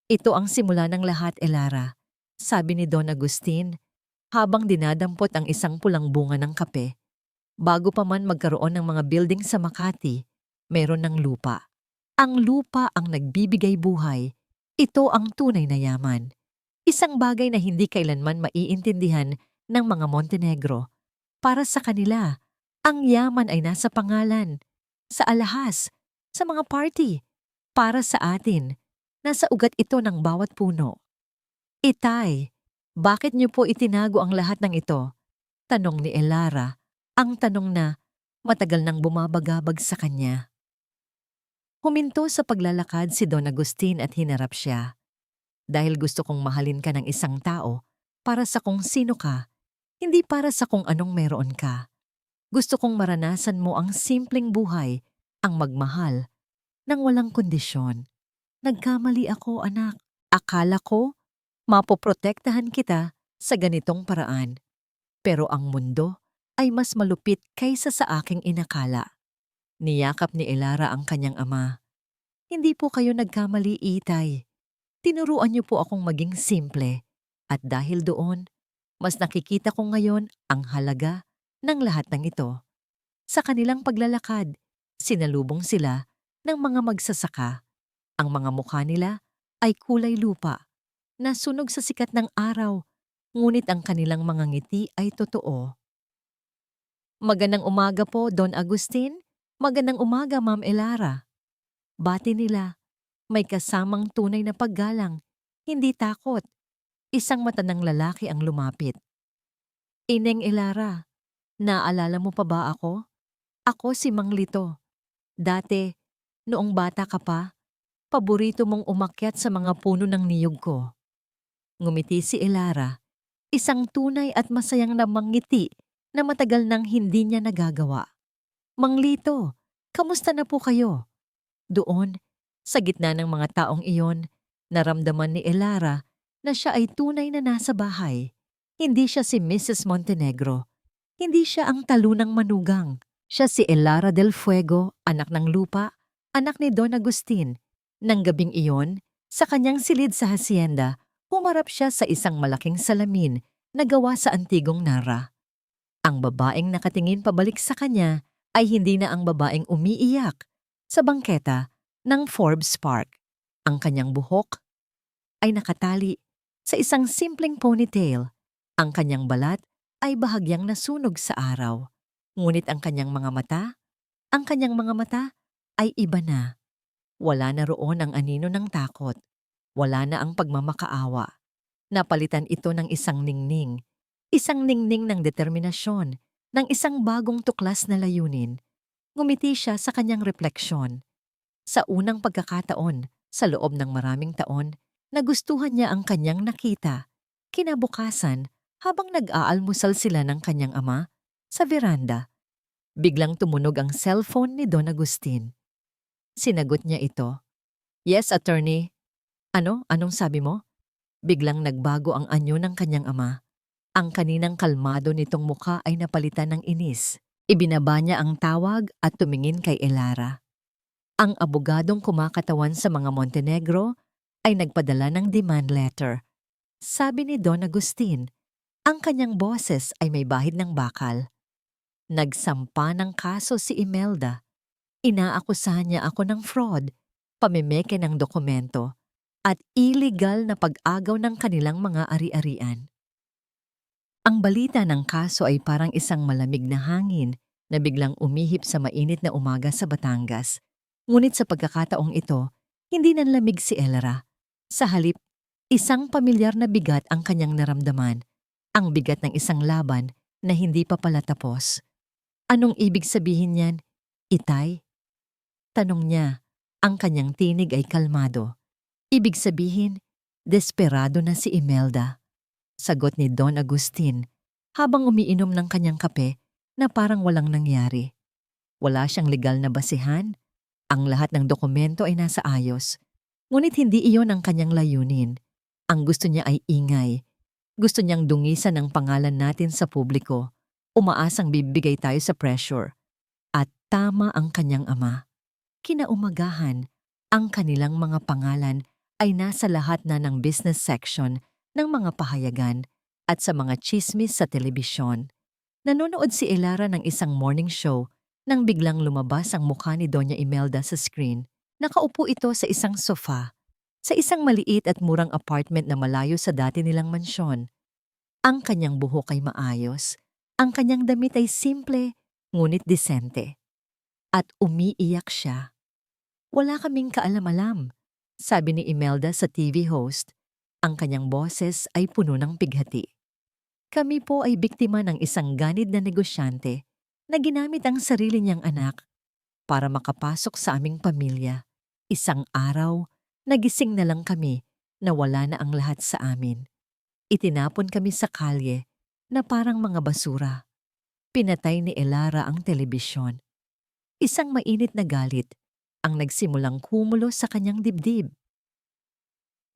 Ito ang simula ng lahat, Elara, sabi ni Don Agustin habang dinadampot ang isang pulang bunga ng kape. Bago pa man magkaroon ng mga building sa Makati, meron ng lupa. Ang lupa ang nagbibigay buhay. Ito ang tunay na yaman. Isang bagay na hindi kailanman maiintindihan ng mga Montenegro. Para sa kanila, ang yaman ay nasa pangalan, sa alahas, sa mga party. Para sa atin, nasa ugat ito ng bawat puno. Itay, bakit niyo po itinago ang lahat ng ito? Tanong ni Elara, ang tanong na matagal nang bumabagabag sa kanya. Huminto sa paglalakad si Don Agustin at hinarap siya. Dahil gusto kong mahalin ka ng isang tao para sa kung sino ka, hindi para sa kung anong meron ka. Gusto kong maranasan mo ang simpleng buhay, ang magmahal, nang walang kondisyon. Nagkamali ako, anak. Akala ko, mapoprotektahan kita sa ganitong paraan. Pero ang mundo ay mas malupit kaysa sa aking inakala. Niyakap ni Elara ang kanyang ama. Hindi po kayo nagkamali, Itay. Tinuruan niyo po akong maging simple. At dahil doon, mas nakikita ko ngayon ang halaga ng lahat ng ito. Sa kanilang paglalakad, sinalubong sila ng mga magsasaka. Ang mga mukha nila ay kulay lupa, nasunog sa sikat ng araw, ngunit ang kanilang mga ngiti ay totoo. Magandang umaga po, Don Agustin. Magandang umaga, Ma'am Elara. Bati nila, may kasamang tunay na paggalang, hindi takot. Isang matandang lalaki ang lumapit. Ineng Elara, naalala mo pa ba ako? Ako si Mang Lito. Dati, noong bata ka pa, paborito mong umakyat sa mga puno ng niyog ko. Ngumiti si Elara, isang tunay at masayang namangiti na matagal nang hindi niya nagagawa. Mang Lito, kamusta na po kayo? Doon, sa gitna ng mga taong iyon, naramdaman ni Elara na siya ay tunay na nasa bahay. Hindi siya si Mrs. Montenegro. Hindi siya ang talunang manugang. Siya si Elara del Fuego, anak ng lupa, anak ni Don Agustin. Nang gabing iyon, sa kanyang silid sa hacienda, humarap siya sa isang malaking salamin na gawa sa antigong Nara. Ang babaeng nakatingin pabalik sa kanya ay hindi na ang babaeng umiiyak sa bangketa ng Forbes Park. Ang kanyang buhok ay nakatali sa isang simpleng ponytail. Ang kanyang balat ay bahagyang nasunog sa araw. Ngunit ang kanyang mga mata ay iba na. Wala na roon ang anino ng takot. Wala na ang pagmamakaawa. Napalitan ito ng isang ningning. Isang ningning ng determinasyon, ng isang bagong tuklas na layunin. Ngumiti siya sa kanyang refleksyon. Sa unang pagkakataon, sa loob ng maraming taon, nagustuhan niya ang kanyang nakita. Kinabukasan, habang nag-aalmusal sila ng kanyang ama, sa veranda, biglang tumunog ang cellphone ni Don Agustin. Sinagot niya ito. Yes, attorney. Ano? Anong sabi mo? Biglang nagbago ang anyo ng kanyang ama. Ang kaninang kalmado nitong mukha ay napalitan ng inis. Ibinaba niya ang tawag at tumingin kay Elara. Ang abogadong kumakatawan sa mga Montenegro ay nagpadala ng demand letter. Sabi ni Don Agustin, ang kanyang boses ay may bahid ng bakal. Nagsampa ng kaso si Imelda. Inaakusahan niya ako ng fraud, pamimeke ng dokumento, at illegal na pag-agaw ng kanilang mga ari-arian. Ang balita ng kaso ay parang isang malamig na hangin na biglang umihip sa mainit na umaga sa Batangas. Ngunit sa pagkakataong ito, hindi nanlamig si Elara. Sa halip, isang pamilyar na bigat ang kanyang naramdaman, ang bigat ng isang laban na hindi pa pala tapos. Anong ibig sabihin niyan? Itay? Tanong niya, ang kanyang tinig ay kalmado. Ibig sabihin, desperado na si Imelda. Sagot ni Don Agustin habang umiinom ng kanyang kape na parang walang nangyari. Wala siyang legal na basihan. Ang lahat ng dokumento ay nasa ayos. Ngunit hindi iyon ang kanyang layunin. Ang gusto niya ay ingay. Gusto niyang dungisan ang pangalan natin sa publiko. Umaasang bibigay tayo sa pressure. At tama ang kanyang ama. Kinaumagahan, ang kanilang mga pangalan ay nasa lahat na ng business section ng mga pahayagan at sa mga chismis sa telebisyon. Nanonood si Elara ng isang morning show nang biglang lumabas ang mukha ni Doña Imelda sa screen. Nakaupo ito sa isang sofa, sa isang maliit at murang apartment na malayo sa dati nilang mansyon. Ang kanyang buhok ay maayos, ang kanyang damit ay simple ngunit disente. At umiiyak siya. Wala kaming kaalam-alam, sabi ni Imelda sa TV host. Ang kanyang boses ay puno ng pighati. Kami po ay biktima ng isang ganid na negosyante na ginamit ang sarili niyang anak para makapasok sa aming pamilya. Isang araw, nagising na lang kami na wala na ang lahat sa amin. Itinapon kami sa kalye na parang mga basura. Pinatay ni Elara ang telebisyon. Isang mainit na galit ang nagsimulang kumulo sa kanyang dibdib.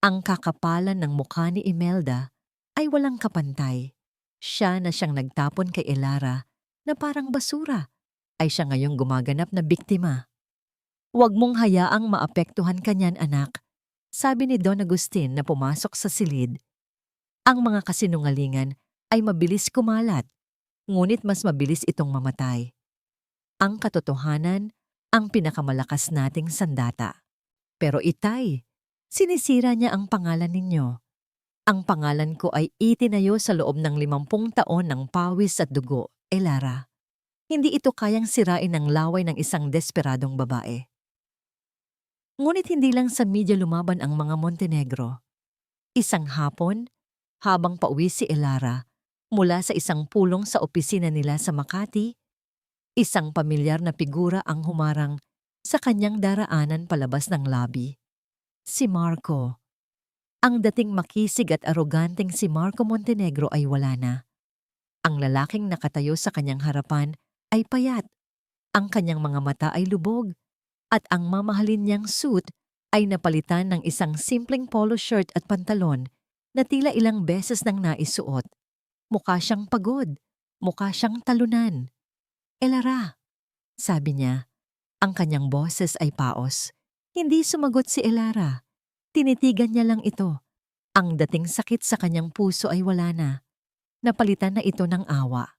Ang kakapalan ng mukha ni Imelda ay walang kapantay. Siya na siyang nagtapon kay Elara na parang basura ay siya ngayong gumaganap na biktima. Huwag mong hayaang maapektuhan kanyan, anak, sabi ni Don Agustin na pumasok sa silid. Ang mga kasinungalingan ay mabilis kumalat, ngunit mas mabilis itong mamatay. Ang katotohanan ang pinakamalakas nating sandata. Pero itay, sinisira niya ang pangalan ninyo. Ang pangalan ko ay itinayo sa loob ng 50 taon ng pawis at dugo, Elara. Hindi ito kayang sirain ng laway ng isang desperadong babae. Ngunit hindi lang sa media lumaban ang mga Montenegro. Isang hapon, habang pauwi si Elara mula sa isang pulong sa opisina nila sa Makati, isang pamilyar na figura ang humarang sa kanyang daraanan palabas ng lobby. Si Marco. Ang dating makisig at aroganteng si Marco Montenegro ay wala na. Ang lalaking nakatayo sa kanyang harapan ay payat. Ang kanyang mga mata ay lubog. At ang mamahalin niyang suit ay napalitan ng isang simpleng polo shirt at pantalon na tila ilang beses nang naisuot. Mukha siyang pagod. Mukha siyang talunan. Elara, sabi niya. Ang kanyang boses ay paos. Hindi sumagot si Elara. Tinitigan niya lang ito. Ang dating sakit sa kanyang puso ay wala na. Napalitan na ito ng awa.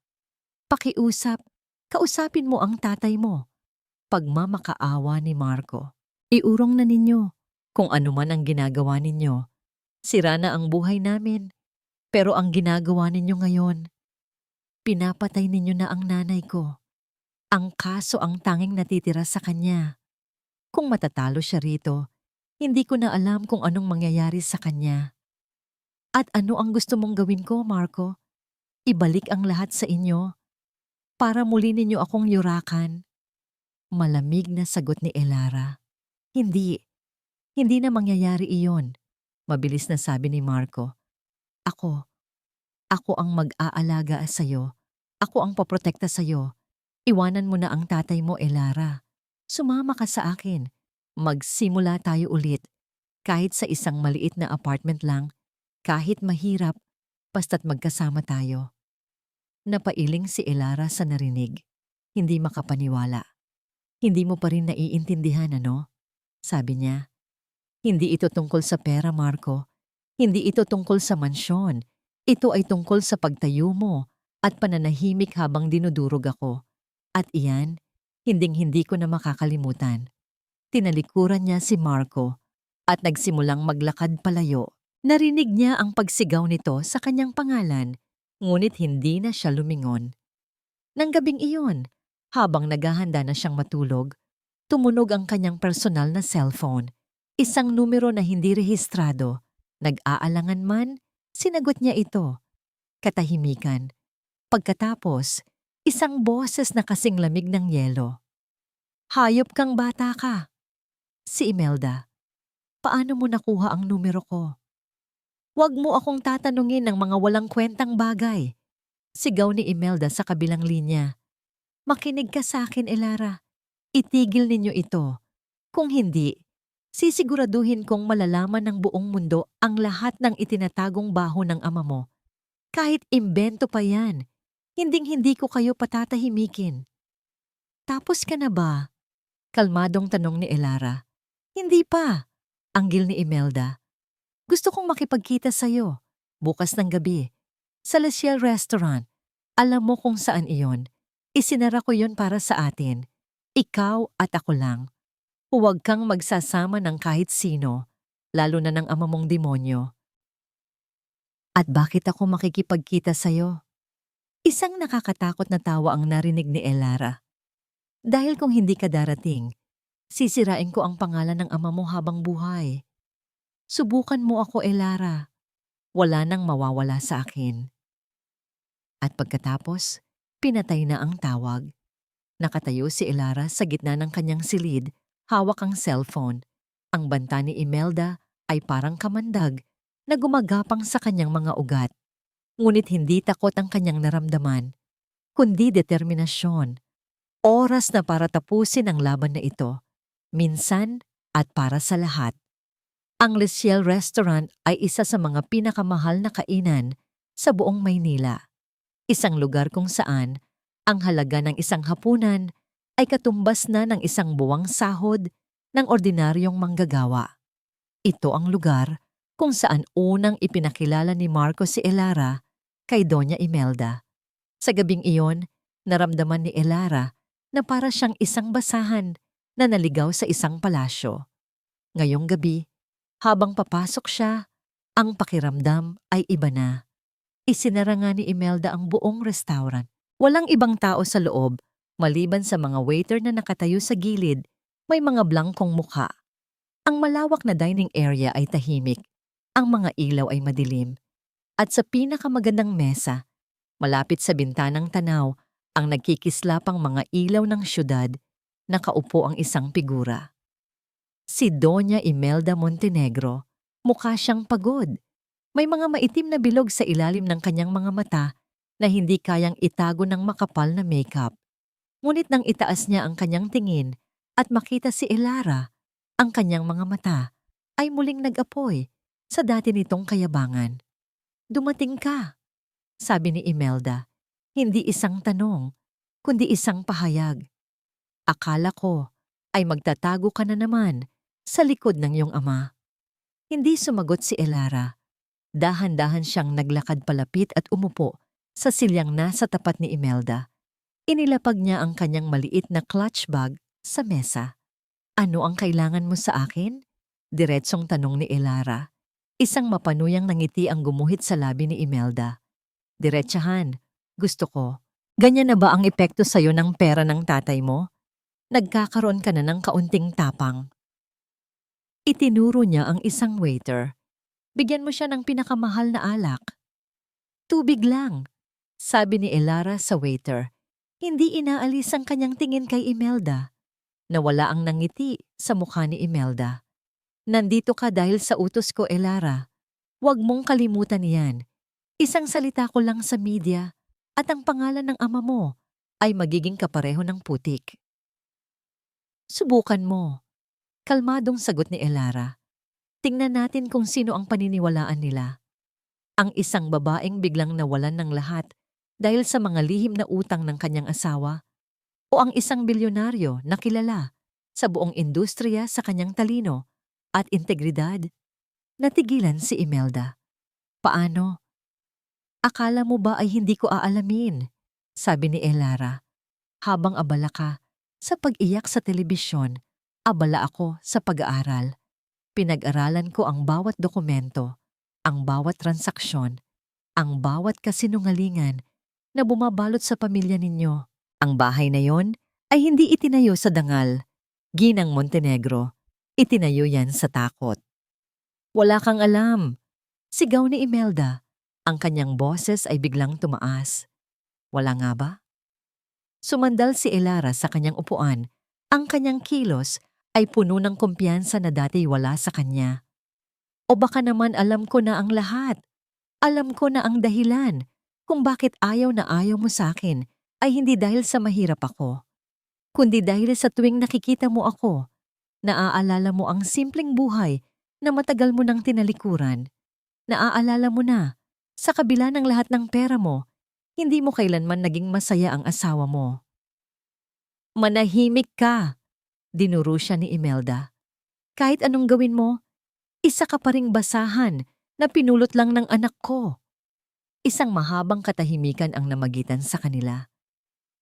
Pakiusap, kausapin mo ang tatay mo. Pagmamakaawa ni Marco. Iurong na ninyo kung ano man ang ginagawa ninyo. Sira na ang buhay namin. Pero ang ginagawa ninyo ngayon, pinapatay ninyo na ang nanay ko. Ang kaso ang tanging natitira sa kanya. Kung matatalo siya rito, hindi ko na alam kung anong mangyayari sa kanya. At ano ang gusto mong gawin ko, Marco? Ibalik ang lahat sa inyo para muli ninyo akong yurakan. Malamig na sagot ni Elara. Hindi na mangyayari iyon. Mabilis na sabi ni Marco. Ako ang mag-aalaga sa iyo. Ako ang poprotekta sa iyo. Iwanan mo na ang tatay mo, Elara. Sumama ka sa akin. Magsimula tayo ulit. Kahit sa isang maliit na apartment lang, kahit mahirap, basta't magkasama tayo. Napailing si Elara sa narinig. Hindi makapaniwala. Hindi mo pa rin naiintindihan, ano? Sabi niya. Hindi ito tungkol sa pera, Marco. Hindi ito tungkol sa mansyon. Ito ay tungkol sa pagtayo mo at pananahimik habang dinudurog ako. At iyan, hinding-hindi ko na makakalimutan. Tinalikuran niya si Marco at nagsimulang maglakad palayo. Narinig niya ang pagsigaw nito sa kanyang pangalan, ngunit hindi na siya lumingon. Nang gabing iyon, habang naghahanda na siyang matulog, tumunog ang kanyang personal na cellphone. Isang numero na hindi rehistrado. Nag-aalangan man, sinagot niya ito. Katahimikan. Pagkatapos, isang boses na kasing lamig ng yelo. Hayop kang bata ka. Si Imelda. Paano mo nakuha ang numero ko? Huwag mo akong tatanungin ng mga walang kwentang bagay. Sigaw ni Imelda sa kabilang linya. Makinig ka sa akin, Elara. Itigil ninyo ito. Kung hindi, sisiguraduhin kong malalaman ng buong mundo ang lahat ng itinatagong baho ng ama mo. Kahit imbento pa yan, hinding-hindi ko kayo patatahimikin. Tapos ka na ba? Kalmadong tanong ni Elara. Hindi pa, anggil ni Imelda. Gusto kong makipagkita sa'yo, bukas ng gabi, sa Le Ciel Restaurant. Alam mo kung saan iyon. Isinara ko yon para sa atin. Ikaw at ako lang. Huwag kang magsasama ng kahit sino, lalo na ng ama mong demonyo. At bakit ako makikipagkita sa'yo? Isang nakakatakot na tawa ang narinig ni Elara. Dahil kung hindi ka darating, sisirain ko ang pangalan ng ama mo habang buhay. Subukan mo ako, Elara. Wala nang mawawala sa akin. At pagkatapos, pinatay na ang tawag. Nakatayo si Elara sa gitna ng kanyang silid, hawak ang cellphone. Ang banta ni Imelda ay parang kamandag na gumagapang sa kanyang mga ugat. Ngunit hindi takot ang kanyang naramdaman, kundi determinasyon. Oras na para tapusin ang laban na ito, minsan at para sa lahat. Ang Le Ciel Restaurant ay isa sa mga pinakamahal na kainan sa buong Maynila. Isang lugar kung saan ang halaga ng isang hapunan ay katumbas na ng isang buwang sahod ng ordinaryong manggagawa. Ito ang lugar kung saan unang ipinakilala ni Marco si Elara kay Doña Imelda. Sa gabing iyon, naramdaman ni Elara na para siyang isang basahan na naligaw sa isang palasyo. Ngayong gabi, habang papasok siya, ang pakiramdam ay iba na. Isinara nga ni Imelda ang buong restaurant. Walang ibang tao sa loob, maliban sa mga waiter na nakatayo sa gilid, may mga blangkong mukha. Ang malawak na dining area ay tahimik, ang mga ilaw ay madilim. At sa pinakamagandang mesa, malapit sa bintanang tanaw, ang nagkikislapang mga ilaw ng syudad, nakaupo ang isang figura. Si Doña Imelda Montenegro, mukha siyang pagod. May mga maitim na bilog sa ilalim ng kanyang mga mata na hindi kayang itago ng makapal na makeup. Ngunit nang itaas niya ang kanyang tingin at makita si Elara, ang kanyang mga mata ay muling nag-apoy sa dati nitong kayabangan. Dumating ka, sabi ni Imelda. Hindi isang tanong, kundi isang pahayag. Akala ko ay magtatago ka na naman sa likod ng iyong ama. Hindi sumagot si Elara. Dahan-dahan siyang naglakad palapit at umupo sa silyang nasa tapat ni Imelda. Inilapag niya ang kanyang maliit na clutch bag sa mesa. Ano ang kailangan mo sa akin? Diretsong tanong ni Elara. Isang mapanuyang nangiti ang gumuhit sa labi ni Imelda. Diretsahan, gusto ko. Ganyan na ba ang epekto sa'yo ng pera ng tatay mo? Nagkakaroon ka na ng kaunting tapang. Itinuro niya ang isang waiter. Bigyan mo siya ng pinakamahal na alak. Tubig lang, sabi ni Elara sa waiter. Hindi inaalis ang kanyang tingin kay Imelda. Nawala ang nangiti sa mukha ni Imelda. Nandito ka dahil sa utos ko, Elara. Huwag mong kalimutan yan. Isang salita ko lang sa media at ang pangalan ng ama mo ay magiging kapareho ng putik. Subukan mo. Kalmadong sagot ni Elara. Tingnan natin kung sino ang paniniwalaan nila. Ang isang babaeng biglang nawalan ng lahat dahil sa mga lihim na utang ng kanyang asawa, o ang isang bilyonaryo na kilala sa buong industriya sa kanyang talino at integridad. Natigilan si Imelda. Paano? Akala mo ba ay hindi ko aalamin? Sabi ni Elara. Habang abala ka sa pag-iyak sa telebisyon, abala ako sa pag-aaral. Pinag-aralan ko ang bawat dokumento, ang bawat transaksyon, ang bawat kasinungalingan na bumabalot sa pamilya ninyo. Ang bahay na yon ay hindi itinayo sa dangal, ginang Montenegro. Itinayo yan sa takot. Wala kang alam. Sigaw ni Imelda. Ang kanyang boses ay biglang tumaas. Wala nga ba? Sumandal si Elara sa kanyang upuan. Ang kanyang kilos ay puno ng kumpiyansa na dati wala sa kanya. O baka naman alam ko na ang lahat. Alam ko na ang dahilan kung bakit ayaw na ayaw mo sa akin ay hindi dahil sa mahirap ako, kundi dahil sa tuwing nakikita mo ako, naaalala mo ang simpleng buhay na matagal mo nang tinalikuran. Naaalala mo na, sa kabila ng lahat ng pera mo, hindi mo kailanman naging masaya ang asawa mo. Manahimik ka, dinuro siya ni Imelda. Kahit anong gawin mo, isa ka pa ring basahan na pinulot lang ng anak ko. Isang mahabang katahimikan ang namagitan sa kanila.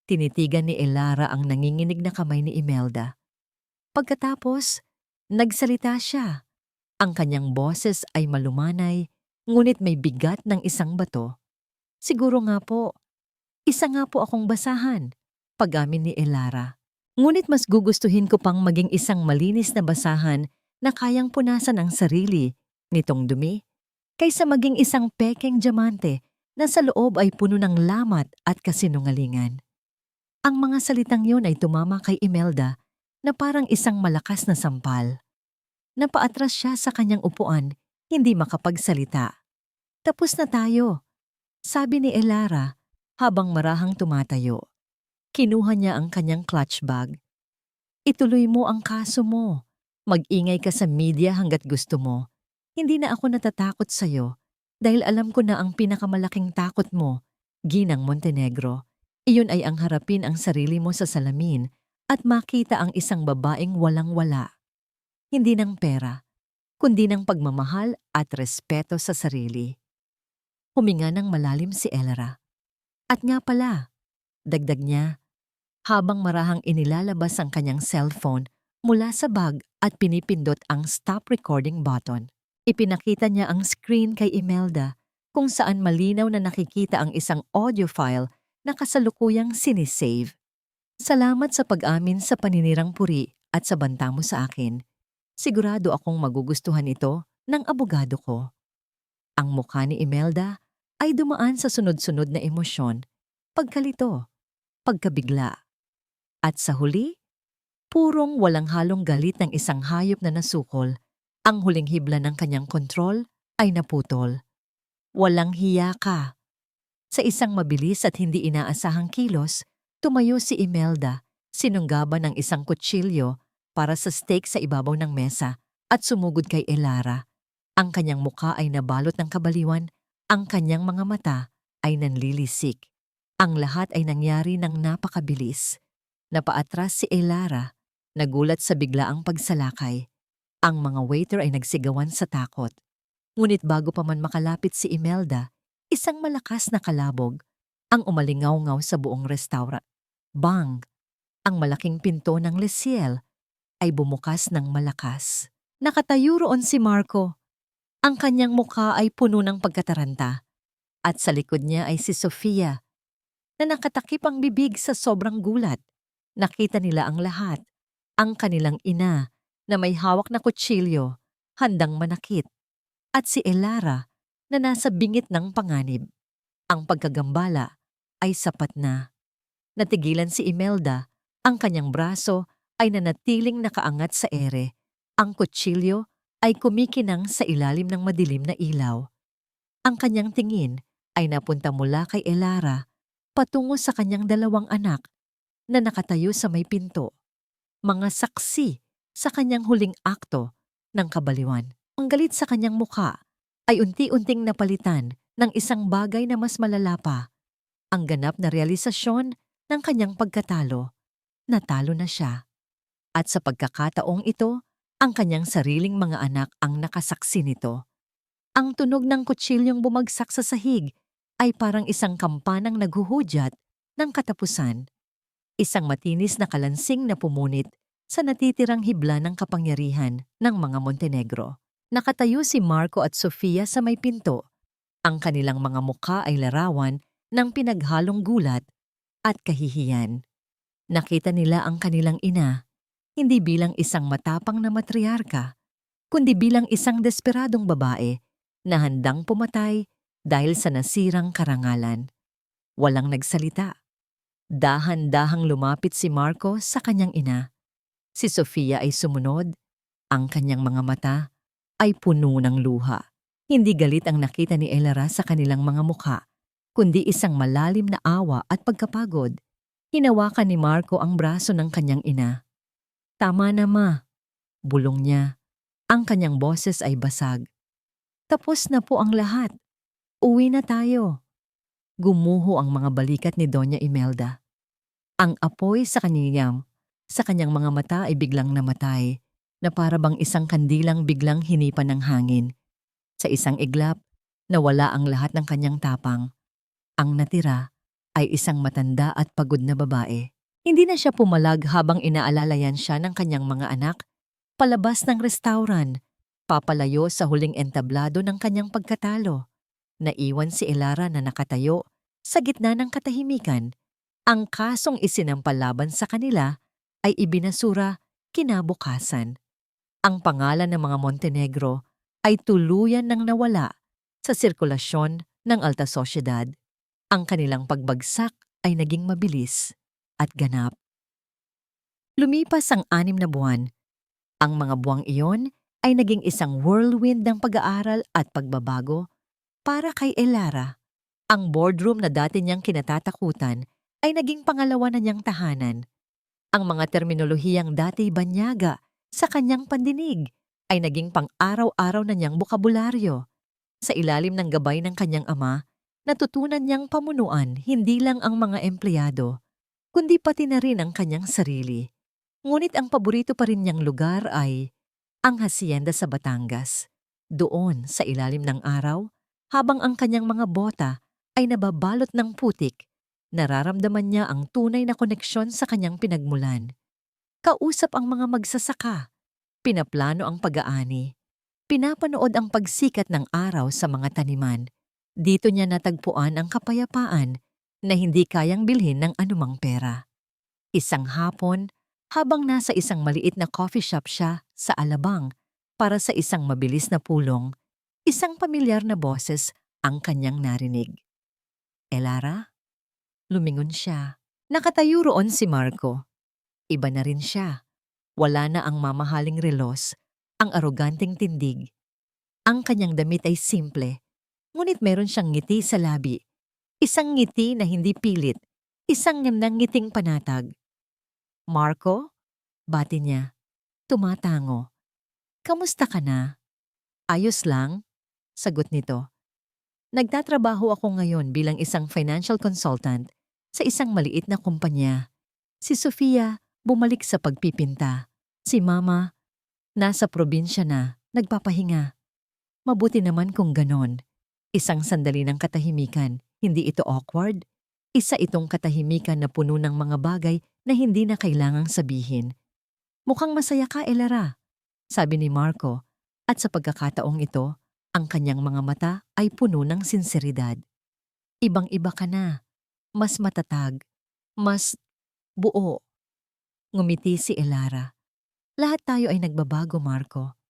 Tinitigan ni Elara ang nanginginig na kamay ni Imelda. Pagkatapos, nagsalita siya. Ang kanyang boses ay malumanay, ngunit may bigat ng isang bato. Siguro nga po, isa nga po akong basahan, pag-amin ni Elara. Ngunit mas gugustuhin ko pang maging isang malinis na basahan na kayang punasan ang sarili nitong dumi, kaysa maging isang pekeng diamante na sa loob ay puno ng lamat at kasinungalingan. Ang mga salitang yun ay tumama kay Imelda na parang isang malakas na sampal. Napaatras siya sa kanyang upuan, hindi makapagsalita. Tapos na tayo, sabi ni Elara habang marahang tumatayo. Kinuha niya ang kanyang clutch bag. Ituloy mo ang kaso mo. Mag-ingay ka sa media hanggat gusto mo. Hindi na ako natatakot sa'yo dahil alam ko na ang pinakamalaking takot mo, ginang Montenegro, iyon ay ang harapin ang sarili mo sa salamin at makita ang isang babaeng walang-wala. Hindi ng pera, kundi ng pagmamahal at respeto sa sarili. Huminga ng malalim si Elara. At nga pala, dagdag niya, habang marahang inilalabas ang kanyang cellphone mula sa bag at pinipindot ang stop recording button. Ipinakita niya ang screen kay Imelda kung saan malinaw na nakikita ang isang audio file na kasalukuyang sinisave. Salamat sa pag-amin sa paninirang puri at sa banta mo sa akin. Sigurado akong magugustuhan ito ng abogado ko. Ang mukha ni Imelda ay dumaan sa sunod-sunod na emosyon, pagkalito, pagkabigla. At sa huli, purong walang halong galit ng isang hayop na nasukol. Ang huling hibla ng kanyang kontrol ay naputol. Walang hiya ka. Sa isang mabilis at hindi inaasahang kilos, tumayo si Imelda, sinunggaban ng isang kutsilyo para sa steak sa ibabaw ng mesa at sumugod kay Elara. Ang kanyang mukha ay nabalot ng kabaliwan, ang kanyang mga mata ay nanlilisik. Ang lahat ay nangyari ng napakabilis. Napaatras si Elara, nagulat sa biglaang pagsalakay. Ang mga waiter ay nagsigawan sa takot. Ngunit bago pa man makalapit si Imelda, isang malakas na kalabog ang umalingaw-ngaw sa buong restaurant. Bang! Ang malaking pinto ng Le Ciel ay bumukas ng malakas. Nakatayo roon si Marco. Ang kanyang mukha ay puno ng pagkataranta. At sa likod niya ay si Sofia, na nakatakip ang bibig sa sobrang gulat. Nakita nila ang lahat. Ang kanilang ina na may hawak na kutsilyo, handang manakit. At si Elara na nasa bingit ng panganib. Ang pagkagambala ay sapat na. Natigilan si Imelda, ang kanyang braso ay nanatiling nakaangat sa ere. Ang kutsilyo ay kumikinang sa ilalim ng madilim na ilaw. Ang kanyang tingin ay napunta mula kay Elara patungo sa kanyang dalawang anak na nakatayo sa may pinto. Mga saksi sa kanyang huling akto ng kabaliwan. Ang galit sa kanyang muka ay unti-unting napalitan ng isang bagay na mas malala pa, ang ganap na realisasyon ng kanyang pagkatalo. Natalo na siya. At sa pagkakataong ito, ang kanyang sariling mga anak ang nakasaksi nito. Ang tunog ng kutsilyong bumagsak sa sahig ay parang isang kampanang naghuhudyat ng katapusan. Isang matinis na kalansing na pumunit sa natitirang hibla ng kapangyarihan ng mga Montenegro. Nakatayo si Marco at Sofia sa may pinto. Ang kanilang mga mukha ay larawan ng pinaghalong gulat at kahihiyan. Nakita nila ang kanilang ina, hindi bilang isang matapang na matriarka, kundi bilang isang desperadong babae na handang pumatay dahil sa nasirang karangalan. Walang nagsalita. Dahan-dahang lumapit si Marco sa kanyang ina. Si Sofia ay sumunod. Ang kanyang mga mata ay puno ng luha. Hindi galit ang nakita ni Elara sa kanilang mga mukha, kundi isang malalim na awa at pagkapagod. Hinawakan ni Marco ang braso ng kanyang ina. "Tama na, ma," bulong niya. Ang kanyang boses ay basag. "Tapos na po ang lahat. Uwi na tayo." Gumuho ang mga balikat ni Doña Imelda. Ang apoy sa kanyang mga mata ay biglang namatay, na para bang isang kandilang biglang hinipan ng hangin. Sa isang iglap, nawala ang lahat ng kanyang tapang. Ang natira ay isang matanda at pagod na babae. Hindi na siya pumalag habang inaalalayan siya ng kanyang mga anak, palabas ng restauran, papalayo sa huling entablado ng kanyang pagkatalo. Naiwan si Elara na nakatayo sa gitna ng katahimikan. Ang kasong isinampal laban sa kanila ay ibinasura kinabukasan. Ang pangalan ng mga Montenegro ay tuluyan nang nawala sa sirkulasyon ng alta sosyedad. Ang kanilang pagbagsak ay naging mabilis at ganap. Lumipas ang 6 na buwan. Ang mga buwang iyon ay naging isang whirlwind ng pag-aaral at pagbabago para kay Elara. Ang boardroom na dati niyang kinatatakutan ay naging pangalawa na niyang tahanan. Ang mga terminolohiyang dati banyaga sa kanyang pandinig ay naging pang-araw-araw na niyang bokabularyo. Sa ilalim ng gabay ng kanyang ama, natutunan niyang pamunuan hindi lang ang mga empleyado, kundi pati na rin ang kanyang sarili. Ngunit ang paborito pa rin niyang lugar ay ang hacienda sa Batangas. Doon, sa ilalim ng araw, habang ang kanyang mga bota ay nababalot ng putik, nararamdaman niya ang tunay na koneksyon sa kanyang pinagmulan. Kausap ang mga magsasaka, pinaplano ang pag-aani, pinapanood ang pagsikat ng araw sa mga taniman. Dito niya natagpuan ang kapayapaan na hindi kayang bilhin ng anumang pera. Isang hapon, habang nasa isang maliit na coffee shop siya sa Alabang para sa isang mabilis na pulong, isang pamilyar na boses ang kanyang narinig. "Elara?" Lumingon siya. Nakatayo roon si Marco. Iba na rin siya. Wala na ang mamahaling relos, ang aroganteng tindig. Ang kanyang damit ay simple, ngunit meron siyang ngiti sa labi. Isang ngiti na hindi pilit, isang ngiting panatag. "Marco?" Bati niya. Tumatango. "Kamusta ka na?" "Ayos lang," sagot nito. "Nagtatrabaho ako ngayon bilang isang financial consultant sa isang maliit na kumpanya." Si Sofia bumalik sa pagpipinta. Si Mama nasa probinsya na, nagpapahinga. Mabuti naman kung ganon. Isang sandali ng katahimikan, hindi ito awkward. Isa itong katahimikan na puno ng mga bagay na hindi na kailangang sabihin. "Mukhang masaya ka, Elara," sabi ni Marco, at sa pagkakataong ito, ang kanyang mga mata ay puno ng sinseridad. "Ibang-iba ka na, mas matatag, mas buo." Ngumiti si Elara. "Lahat tayo ay nagbabago, Marco."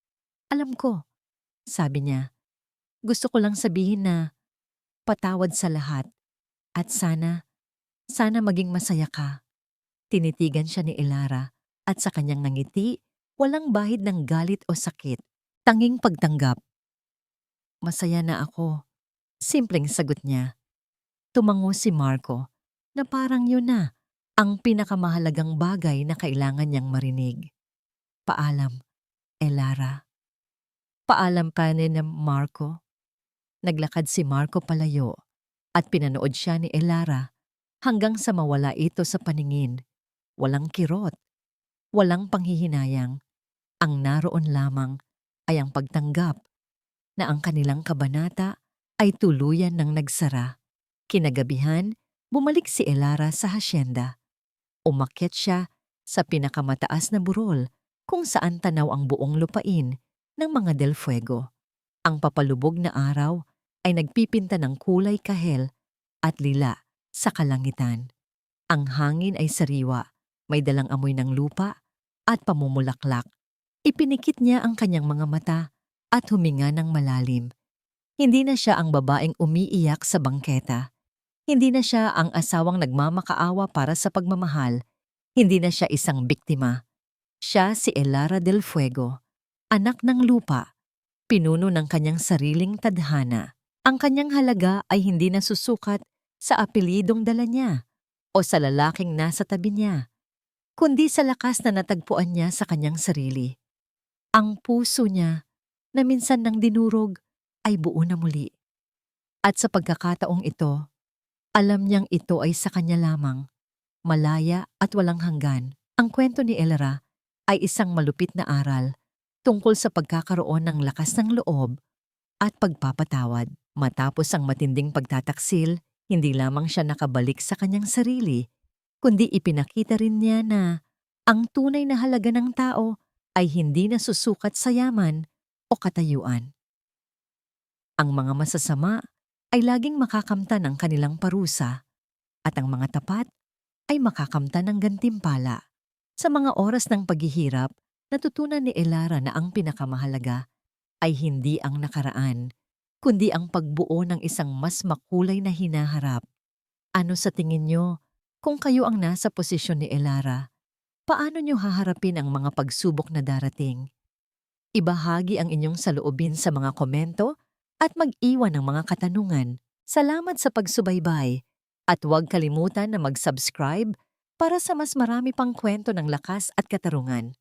"Alam ko," sabi niya. "Gusto ko lang sabihin na patawad sa lahat at sana maging masaya ka." Tinitigan siya ni Elara at sa kanyang ngiti, walang bahid ng galit o sakit. Tanging pagtanggap. "Masaya na ako," simpleng sagot niya. Tumango si Marco na parang yun na ang pinakamahalagang bagay na kailangan niyang marinig. "Paalam, Elara." Paalam pa ni na Marco. Naglakad si Marco palayo at pinanood siya ni Elara hanggang sa mawala ito sa paningin. Walang kirot, walang panghihinayang. Ang naroon lamang ay ang pagtanggap na ang kanilang kabanata ay tuluyan ng nagsara. Kinagabihan, bumalik si Elara sa hasyenda. Umakyat siya sa pinakamataas na burol kung saan tanaw ang buong lupain ng mga Del Fuego. Ang papalubog na araw ay nagpipinta ng kulay kahel at lila sa kalangitan. Ang hangin ay sariwa, may dalang amoy ng lupa at pamumulaklak. Ipinikit niya ang kanyang mga mata at huminga ng malalim. Hindi na siya ang babaeng umiiyak sa bangketa. Hindi na siya ang asawang nagmamakaawa para sa pagmamahal. Hindi na siya isang biktima. Siya si Elara del Fuego, anak ng lupa, pinuno ng kanyang sariling tadhana. Ang kanyang halaga ay hindi nasusukat sa apelidong dala niya o sa lalaking nasa tabi niya, kundi sa lakas na natagpuan niya sa kanyang sarili. Ang puso niya, na minsan nang dinurog, ay buo na muli. At sa pagkakataong ito, alam niyang ito ay sa kanya lamang, malaya at walang hanggan. Ang kwento ni Elara ay isang malupit na aral tungkol sa pagkakaroon ng lakas ng loob at pagpapatawad. Matapos ang matinding pagtataksil, hindi lamang siya nakabalik sa kanyang sarili, kundi ipinakita rin niya na ang tunay na halaga ng tao ay hindi nasusukat sa yaman o katayuan. Ang mga masasama ay laging makakamtan ng kanilang parusa at ang mga tapat ay makakamtan ng gantimpala. Sa mga oras ng paghihirap, natutunan ni Elara na ang pinakamahalaga ay hindi ang nakaraan, kundi ang pagbuo ng isang mas makulay na hinaharap. Ano sa tingin nyo, kung kayo ang nasa posisyon ni Elara, paano nyo haharapin ang mga pagsubok na darating? Ibahagi ang inyong saloobin sa mga komento at mag-iwan ng mga katanungan. Salamat sa pagsubaybay at huwag kalimutan na mag-subscribe para sa mas marami pang kwento ng lakas at katarungan.